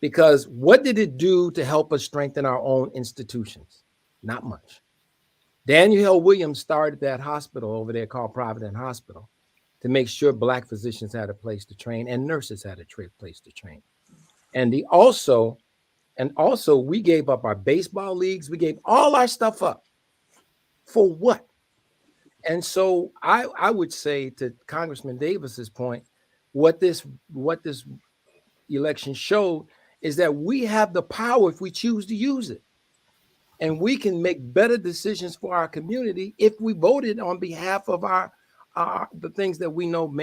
Because what did it do to help us strengthen our own institutions? Not much. Daniel Hill Williams started that hospital over there called Providence Hospital to make sure Black physicians had a place to train and nurses had a place to train. And also, we gave up our baseball leagues. We gave all our stuff up. For what? And so I would say to Congressman Davis's point, what this election showed is that we have the power if we choose to use it. And we can make better decisions for our community if we voted on behalf of the things that we know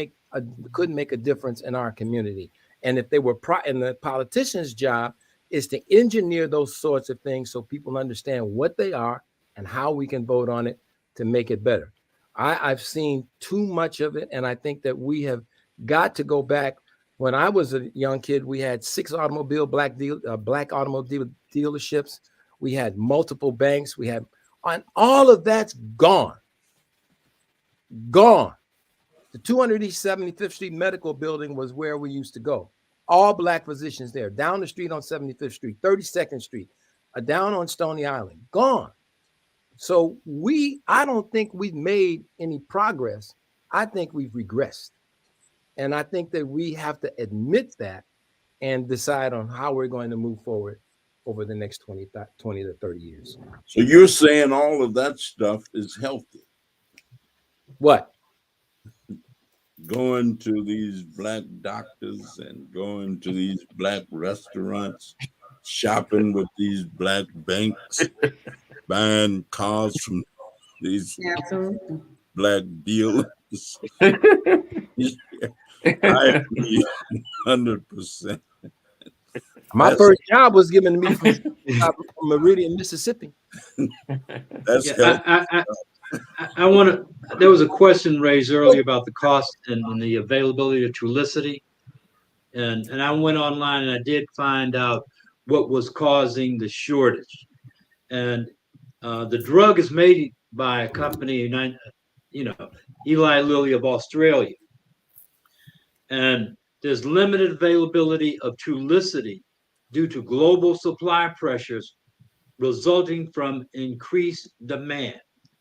could make a difference in our community. And if they were and the politician's job is to engineer those sorts of things so people understand what they are and how we can vote on it to make it better. I've seen too much of it, and I think that we have got to go back. When I was a young kid, we had 6 black automobile dealerships. We had multiple banks. And all of that's gone. Gone. The 200 East 75th Street Medical Building was where we used to go. All Black physicians there. Down the street on 75th Street, 32nd Street, down on Stony Island. Gone. So I don't think we've made any progress. I think we've regressed. And I think that we have to admit that and decide on how we're going to move forward over the next 20 to 30 years. So you're saying all of that stuff is healthy? What? Going to these Black doctors and going to these Black restaurants, shopping with these Black banks, buying cars from these Absolutely. Black dealers. I agree 100%. My first job was given to me from Meridian, Mississippi. That's I want to. There was a question raised earlier about the cost and the availability of Trulicity, and I went online and I did find out what was causing the shortage. And the drug is made by a company, Eli Lilly of Australia, and there's limited availability of Trulicity due to global supply pressures resulting from increased demand.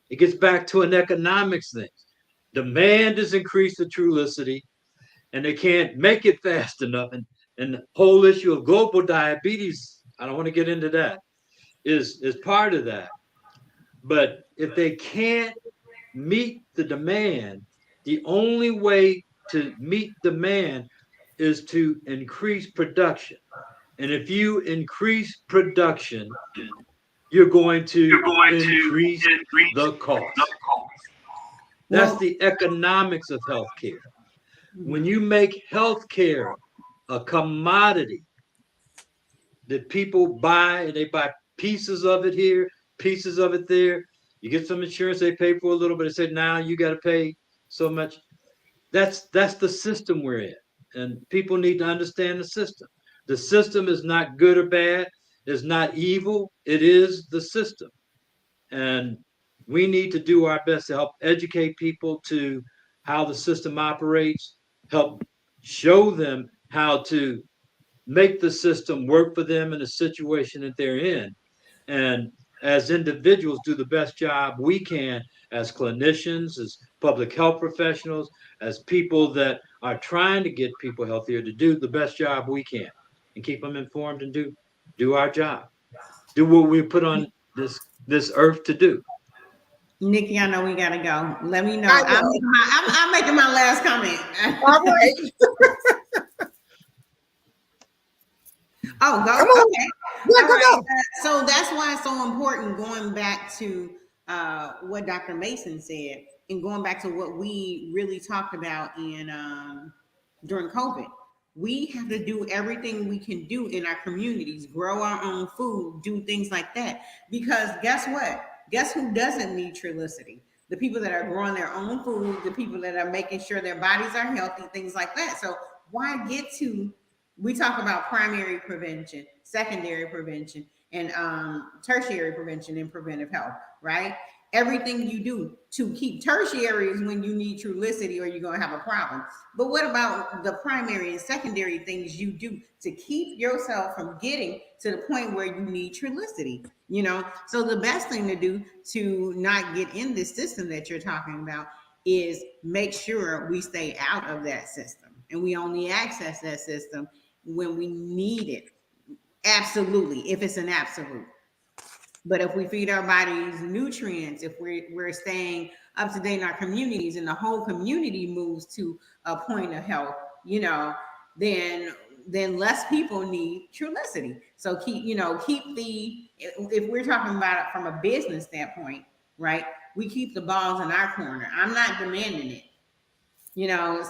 It gets back to an economics thing. Demand has increased the Trulicity, and they can't make it fast enough. And the whole issue of global diabetes, I don't want to get into that, is part of that. But if they can't meet the demand, the only way to meet demand is to increase production. And if you increase production, you're going to increase the cost. That's the economics of healthcare. When you make healthcare a commodity that people buy, and they buy pieces of it here, pieces of it there, you get some insurance, they pay for a little bit, they say, now you got to pay so much. That's the system we're in. And people need to understand the system. The system is not good or bad. It's not evil. It is the system. And we need to do our best to help educate people to how the system operates, help show them how to make the system work for them in the situation that they're in. And as individuals, do the best job we can as clinicians, as public health professionals, as people that are trying to get people healthier, to do the best job we can and keep them informed and do our job. Do what we put on this this earth to do. Nikki, I know we gotta go. Let me know. I I'm, know. I'm making my last comment. All right. Oh, Come go. on. Okay. Yeah, All go, right. go. So that's why it's so important going back to what Dr. Mason said and going back to what we really talked about in during COVID. We have to do everything we can do in our communities, grow our own food, do things like that. Because guess what? Guess who doesn't need Trulicity? The people that are growing their own food, the people that are making sure their bodies are healthy, things like that. So why get to we talk about primary prevention, secondary prevention, and tertiary prevention and preventive health, right? Everything you do to keep tertiary is when you need Trulicity or you're going to have a problem. But what about the primary and secondary things you do to keep yourself from getting to the point where you need Trulicity? You know, so the best thing to do to not get in this system that you're talking about is make sure we stay out of that system and we only access that system when we need it. Absolutely, if it's an absolute. But if we feed our bodies nutrients, if we're staying up to date in our communities and the whole community moves to a point of health, you know, then less people need Trulicity. So keep the if we're talking about it from a business standpoint, right? We keep the balls in our corner. I'm not demanding it.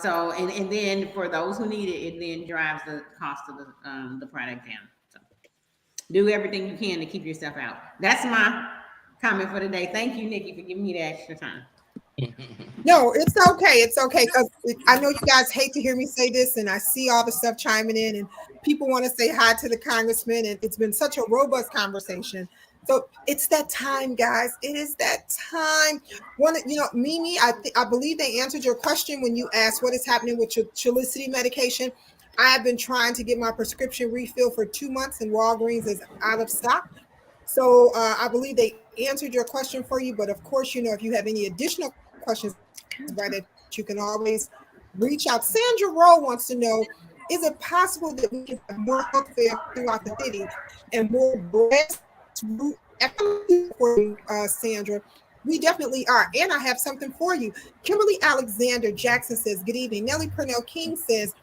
So and then for those who need it, it then drives the cost of the product down. So do everything you can to keep yourself out. That's my comment for today. Thank you, Nikki, for giving me the extra time. No, it's okay. It's okay because I know you guys hate to hear me say this, and I see all the stuff chiming in, and people want to say hi to the congressman, and it's been such a robust conversation. So it's that time, guys. It is that time. Mimi, I believe they answered your question when you asked what is happening with your Trulicity medication. I have been trying to get my prescription refill for 2 months, and Walgreens is out of stock. So I believe they answered your question for you. But of course, if you have any additional questions about it, you can always reach out. Sandra Rowe wants to know, is it possible that we can have more health fairs throughout the city and more grassroots for Sandra? We definitely are. And I have something for you. Kimberly Alexander Jackson says, good evening. Nellie Purnell King says,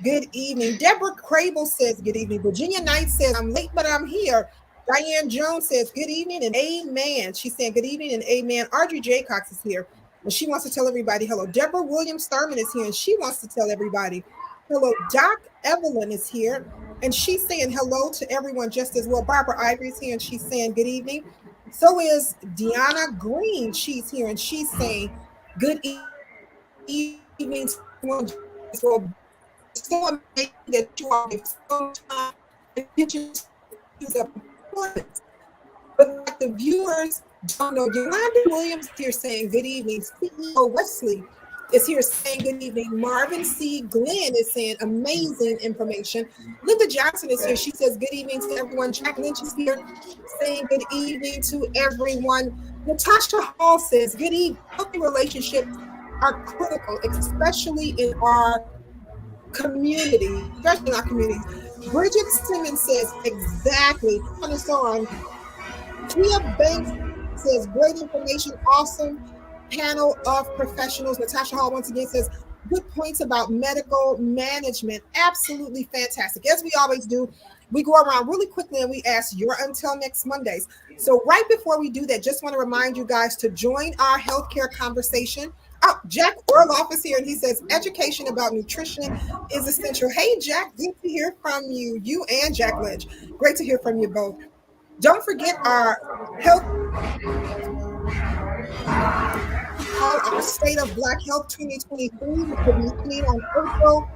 good evening. Deborah Crable says, good evening. Virginia Knight says, I'm late, but I'm here. Diane Jones says, good evening and amen. She's saying good evening and amen. Audrey Jaycox is here, and she wants to tell everybody hello. Deborah Williams Thurman is here, and she wants to tell everybody hello. Doc Evelyn is here, and she's saying hello to everyone just as well. Barbara Ivory is here, and she's saying good evening. So is Deanna Green. She's here, and she's saying good evening to everyone as well. It's so amazing that you all give so time attention to the importance. But like the viewers don't know, Yolanda Williams here saying good evening. CEO Wesley is here saying good evening. Marvin C. Glenn is saying amazing information. Linda Johnson is here. She says good evening to everyone. Jack Lynch is here saying good evening to everyone. Natasha Hall says good evening. Healthy relationships are critical, especially in our community, especially in our communities. Bridget Simmons says exactly. On and so on. Kia Banks says, great information, awesome panel of professionals. Natasha Hall once again says, good points about medical management. Absolutely fantastic. As we always do, we go around really quickly and we ask your until next Mondays. So right before we do that, just want to remind you guys to join our healthcare conversation. Oh, Jack Orloff is here and he says, education about nutrition is essential. Hey, Jack, good to hear from you. You and Jack Lynch. Great to hear from you both. Don't forget our health, our State of Black Health 2023, which will be happening on April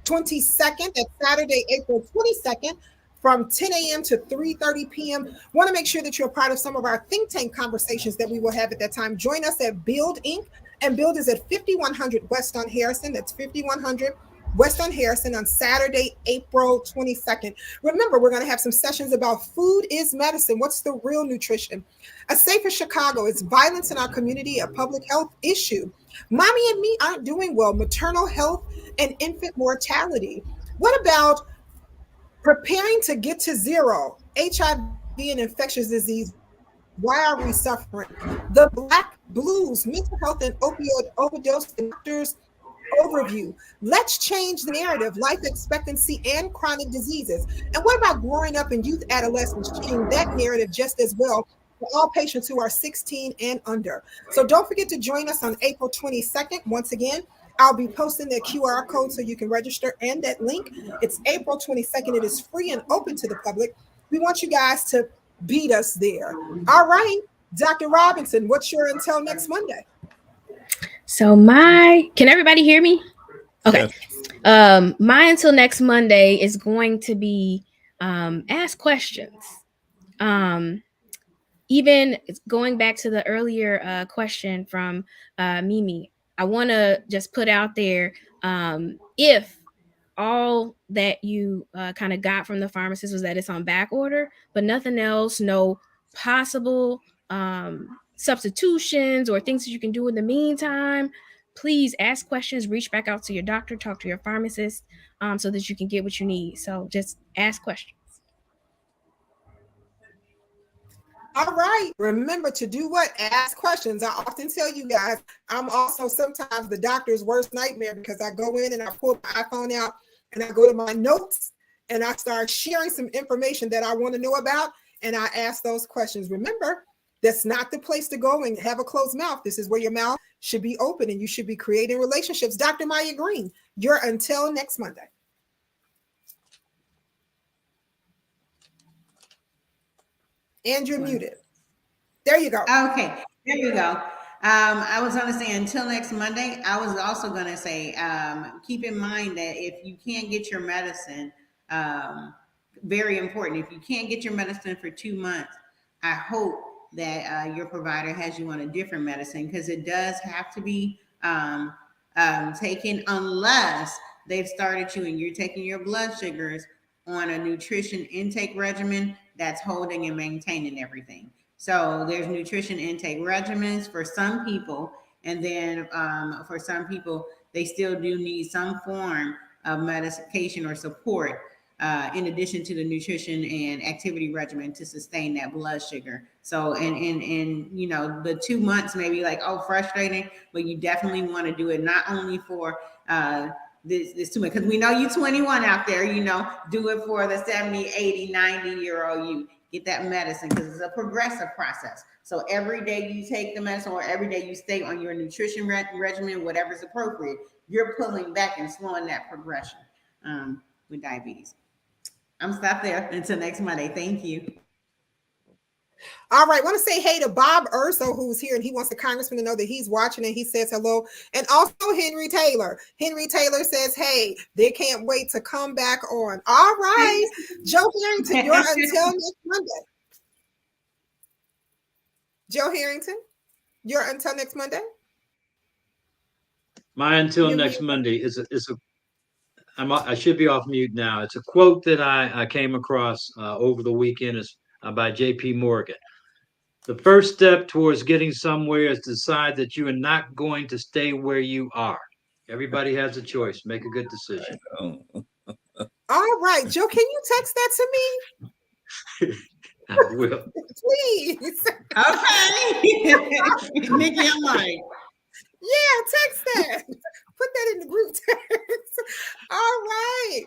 22nd, that's Saturday, April 22nd, from 10 a.m. to 3:30 p.m. Want to make sure that you're a part of some of our think tank conversations that we will have at that time. Join us at Build Inc. And Build is at 5100 West on Harrison. That's 5100 West on Harrison on Saturday, April 22nd. Remember, we're going to have some sessions about food is medicine. What's the real nutrition? A Safer Chicago. Is violence in our community a public health issue? Mommy and me aren't doing well. Maternal health and infant mortality. What about preparing to get to zero? HIV and infectious disease Why are we suffering? The Black Blues, Mental Health and Opioid Overdose Doctors Overview. Let's change the narrative, life expectancy and chronic diseases. And what about growing up in youth adolescence? Change that narrative just as well for all patients who are 16 and under. So don't forget to join us on April 22nd. Once again, I'll be posting the QR code so you can register and that link. It's April 22nd. It is free and open to the public. We want you guys to beat us there. All right, Dr. Robinson, what's your until next Monday? So can everybody hear me? Okay. Yes. My until next Monday is going to be ask questions. Even going back to the earlier question from Mimi, I want to just put out there, if all that you kind of got from the pharmacist was that it's on back order, but nothing else, no possible substitutions or things that you can do in the meantime, please ask questions, reach back out to your doctor, talk to your pharmacist, so that you can get what you need. So just ask questions. All right. Remember to do what? Ask questions. I often tell you guys, I'm also sometimes the doctor's worst nightmare because I go in and I pull my iPhone out and I go to my notes and I start sharing some information that I want to know about. And I ask those questions. Remember, that's not the place to go and have a closed mouth. This is where your mouth should be open and you should be creating relationships. Dr. Maya Green, you're until next Monday. And you're muted. There you go. Okay, there you go. I was going to say until next Monday. I was also going to say keep in mind that if you can't get your medicine, very important. If you can't get your medicine for 2 months, I hope that your provider has you on a different medicine, because it does have to be taken unless they've started you and you're taking your blood sugars on a nutrition intake regimen that's holding and maintaining everything. So there's nutrition intake regimens for some people, and then for some people, they still do need some form of medication or support in addition to the nutrition and activity regimen to sustain that blood sugar. So, and you know, the 2 months may be like, oh, frustrating, but you definitely want to do it not only for this 2 months, because we know you 21 out there, you know, do it for the 70, 80, 90-year-old you. Get that medicine, because it's a progressive process. So every day you take the medicine or every day you stay on your nutrition regimen, whatever's appropriate, you're pulling back and slowing that progression with diabetes. I'm stopped there until next Monday. Thank you. All right. I want to say hey to Bob Urso, who's here, and he wants the congressman to know that he's watching and he says hello. And also Henry Taylor. Henry Taylor says, hey, they can't wait to come back on. All right. Joe Harrington, you're until next Monday. Joe Harrington, you're until next Monday. My until next Monday is I should be off mute now. It's a quote that I came across over the weekend, is by J.P. Morgan. The first step towards getting somewhere is to decide that you are not going to stay where you are. Everybody has a choice. Make a good decision. All right, Joe, can you text that to me? I will. Please. Okay. Nikki, I'm like, yeah, text that. Put that in the group text. All right.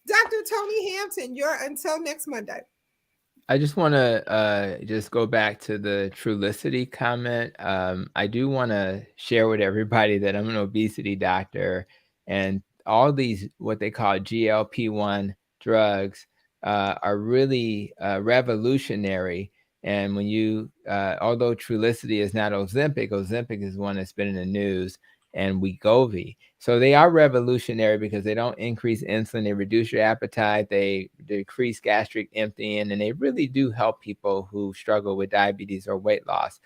Dr. Tony Hampton, you're until next Monday. I just want to just go back to the Trulicity comment. I do want to share with everybody that I'm an obesity doctor, and all these what they call GLP-1 drugs are really revolutionary. And when you, although Trulicity is not Ozempic, Ozempic is one that's been in the news, and Wegovy. So they are revolutionary because they don't increase insulin, they reduce your appetite, they decrease gastric emptying, and they really do help people who struggle with diabetes or weight loss.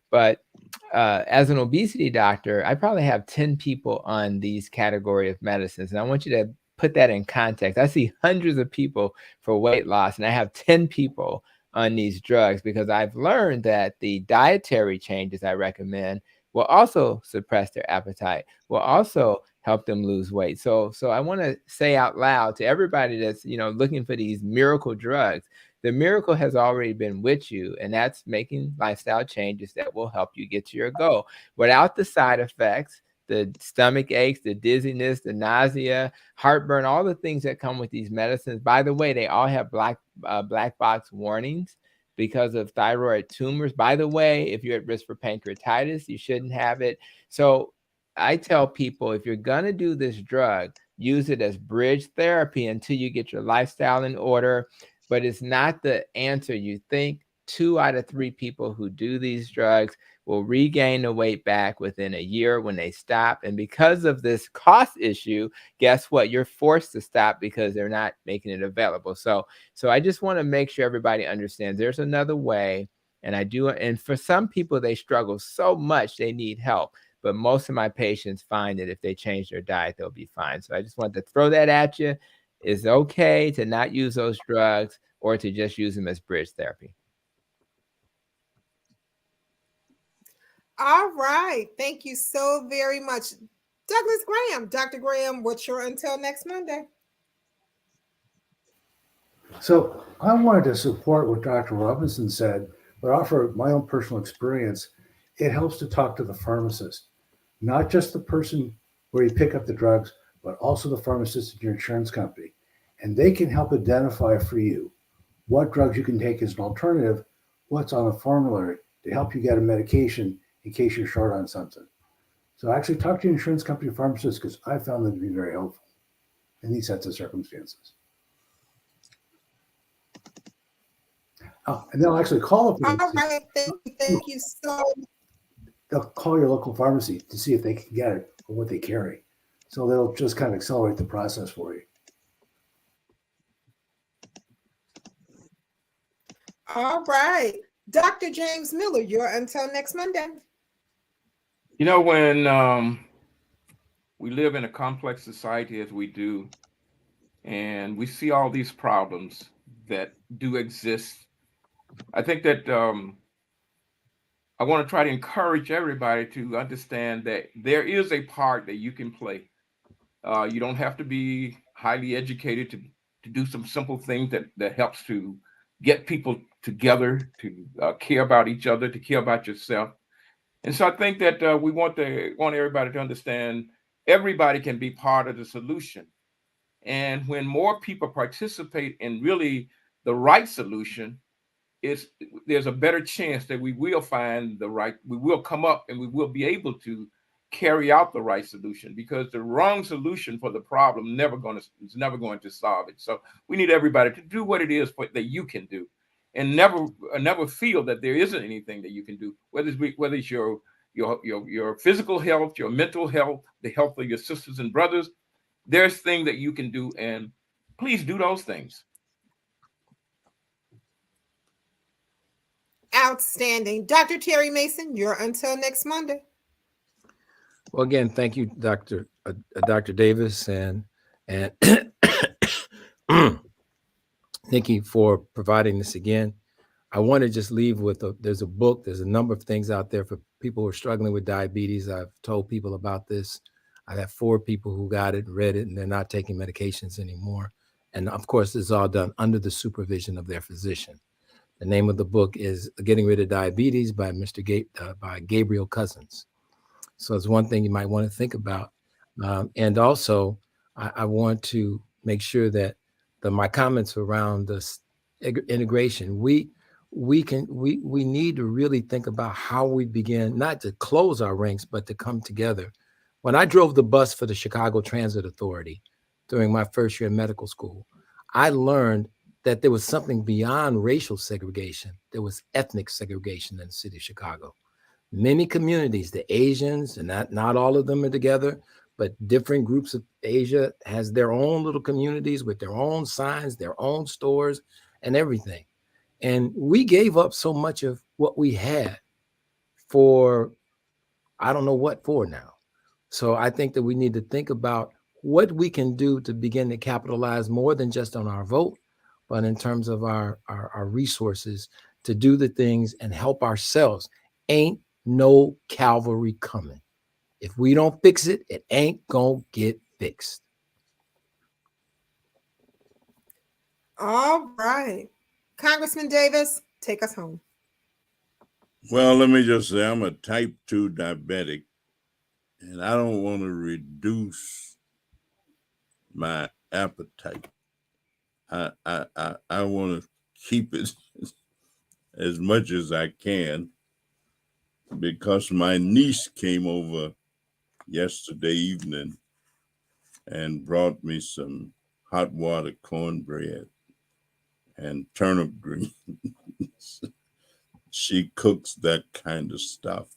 But as an obesity doctor, I probably have 10 people on these category of medicines. And I want you to put that in context. I see hundreds of people for weight loss, and I have 10 people on these drugs because I've learned that the dietary changes I recommend will also suppress their appetite, will also help them lose weight. So I want to say out loud to everybody that's, looking for these miracle drugs, The miracle has already been with you, and that's making lifestyle changes that will help you get to your goal without the side effects, the stomach aches, the dizziness, the nausea, heartburn, all the things that come with these medicines. By the way, they all have black box warnings because of thyroid tumors. By the way, if you're at risk for pancreatitis, you shouldn't have it. So I tell people, if you're going to do this drug, use it as bridge therapy until you get your lifestyle in order. But it's not the answer. You think 2 out of 3 people who do these drugs will regain the weight back within a year when they stop. And because of this cost issue, guess what? You're forced to stop because they're not making it available. So I just want to make sure everybody understands there's another way. And for some people, they struggle so much, they need help. But most of my patients find that if they change their diet, they'll be fine. So I just want to throw that at you. It's okay to not use those drugs or to just use them as bridge therapy. All right. Thank you so very much. Douglas Graham. Dr. Graham, what's your until next Monday? So I wanted to support what Dr. Robinson said, but offer my own personal experience. It helps to talk to the pharmacist, not just the person where you pick up the drugs, but also the pharmacist at your insurance company. And they can help identify for you what drugs you can take as an alternative, what's on the formulary to help you get a medication in case you're short on something. So actually talk to your insurance company pharmacist, because I found them to be very helpful in these sets of circumstances. Oh, and they'll actually call the pharmacist. All right. Thank you so much. They'll call your local pharmacy to see if they can get it or what they carry. So they'll just kind of accelerate the process for you. All right. Dr. James Miller, you're until next Monday. You know, when we live in a complex society as we do, and we see all these problems that do exist, I think that I want to try to encourage everybody to understand that there is a part that you can play. You don't have to be highly educated to do some simple things that helps to get people together, to care about each other, to care about yourself. And so I think that we want everybody to understand everybody can be part of the solution. And when more people participate in really the right solution, there's a better chance that we will come up and we will be able to carry out the right solution, because the wrong solution for the problem is never going to solve it. So we need everybody to do what it is that you can do, and never feel that there isn't anything that you can do, whether it's your physical health, your mental health, the health of your sisters and brothers. There's things that you can do, and please do those things. Outstanding. Dr. Terry Mason, you're until next Monday. Well, again, thank you, Dr. Davis and Nikki, for providing this again. I want to just leave with there's a number of things out there for people who are struggling with diabetes. I've told people about this. I have 4 people who got it, read it, and they're not taking medications anymore. And of course, this is all done under the supervision of their physician. The name of the book is Getting Rid of Diabetes by by Gabriel Cousins. So it's one thing you might want to think about. And also, I want to make sure that my comments around this integration, we need to really think about how we begin, not to close our ranks, but to come together. When I drove the bus for the Chicago Transit Authority during my first year in medical school, I learned that there was something beyond racial segregation. There was ethnic segregation in the city of Chicago. Many communities, the Asians, and not all of them are together, but different groups of Asia has their own little communities with their own signs, their own stores, and everything. And we gave up so much of what we had for, I don't know what for now. So I think that we need to think about what we can do to begin to capitalize more than just on our vote, but in terms of our resources to do the things and help ourselves. Ain't no cavalry coming. If we don't fix it, it ain't gonna get fixed. All right. Congressman Davis, take us home. Well, let me just say I'm a type 2 diabetic, and I don't want to reduce my appetite. I want to keep it as much as I can, because my niece came over yesterday evening and brought me some hot water cornbread and turnip greens. She cooks that kind of stuff.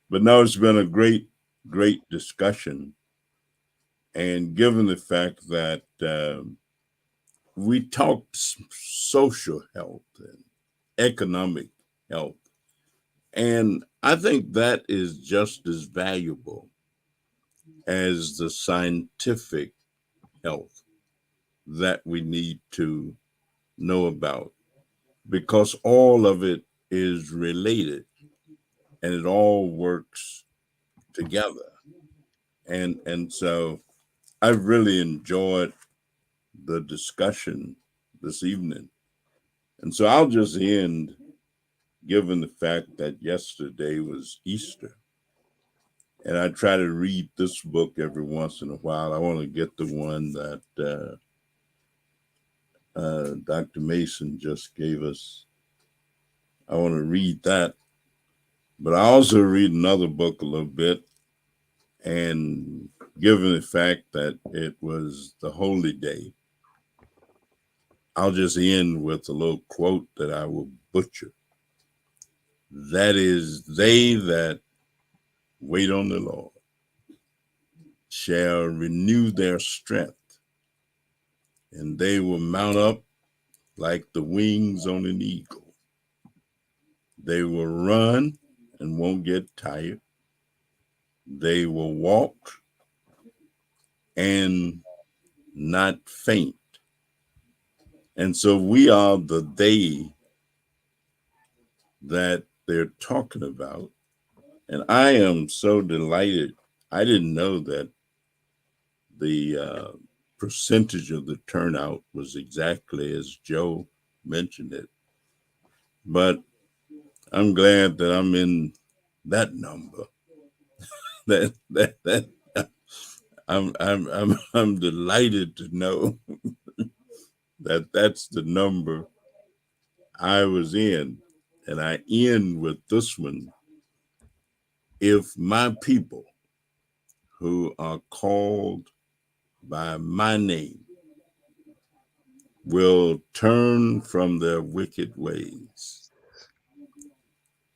But no, it's been a great discussion. And given the fact that we talked social health and economic health, and I think that is just as valuable as the scientific health that we need to know about, because all of it is related and it all works together. And so I've really enjoyed the discussion this evening. And so I'll just end, given the fact that yesterday was Easter. And I try to read this book every once in a while. I want to get the one that Dr. Mason just gave us. I want to read that. But I also read another book a little bit. And given the fact that it was the holy day, I'll just end with a little quote that I will butcher. That is, they that wait on the Lord shall renew their strength, and they will mount up like the wings on an eagle. They will run and won't get tired. They will walk and not faint. And so we are the they that they're talking about. And I am so delighted. I didn't know that the percentage of the turnout was exactly as Joe mentioned it. But I'm glad that I'm in that number. that I'm delighted to know that that's the number I was in. And I end with this one. If my people who are called by my name will turn from their wicked ways,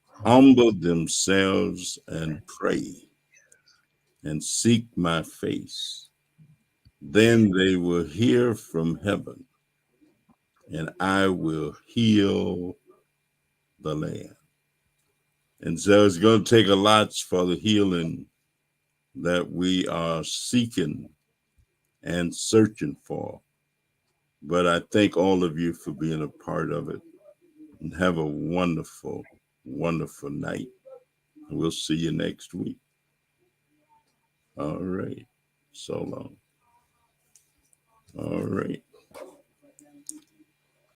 humble themselves and pray and seek my face, then they will hear from heaven and I will heal the land. And so it's going to take a lot for the healing that we are seeking and searching for. But I thank all of you for being a part of it, and have a wonderful, wonderful night. We'll see you next week. All right. So long. All right.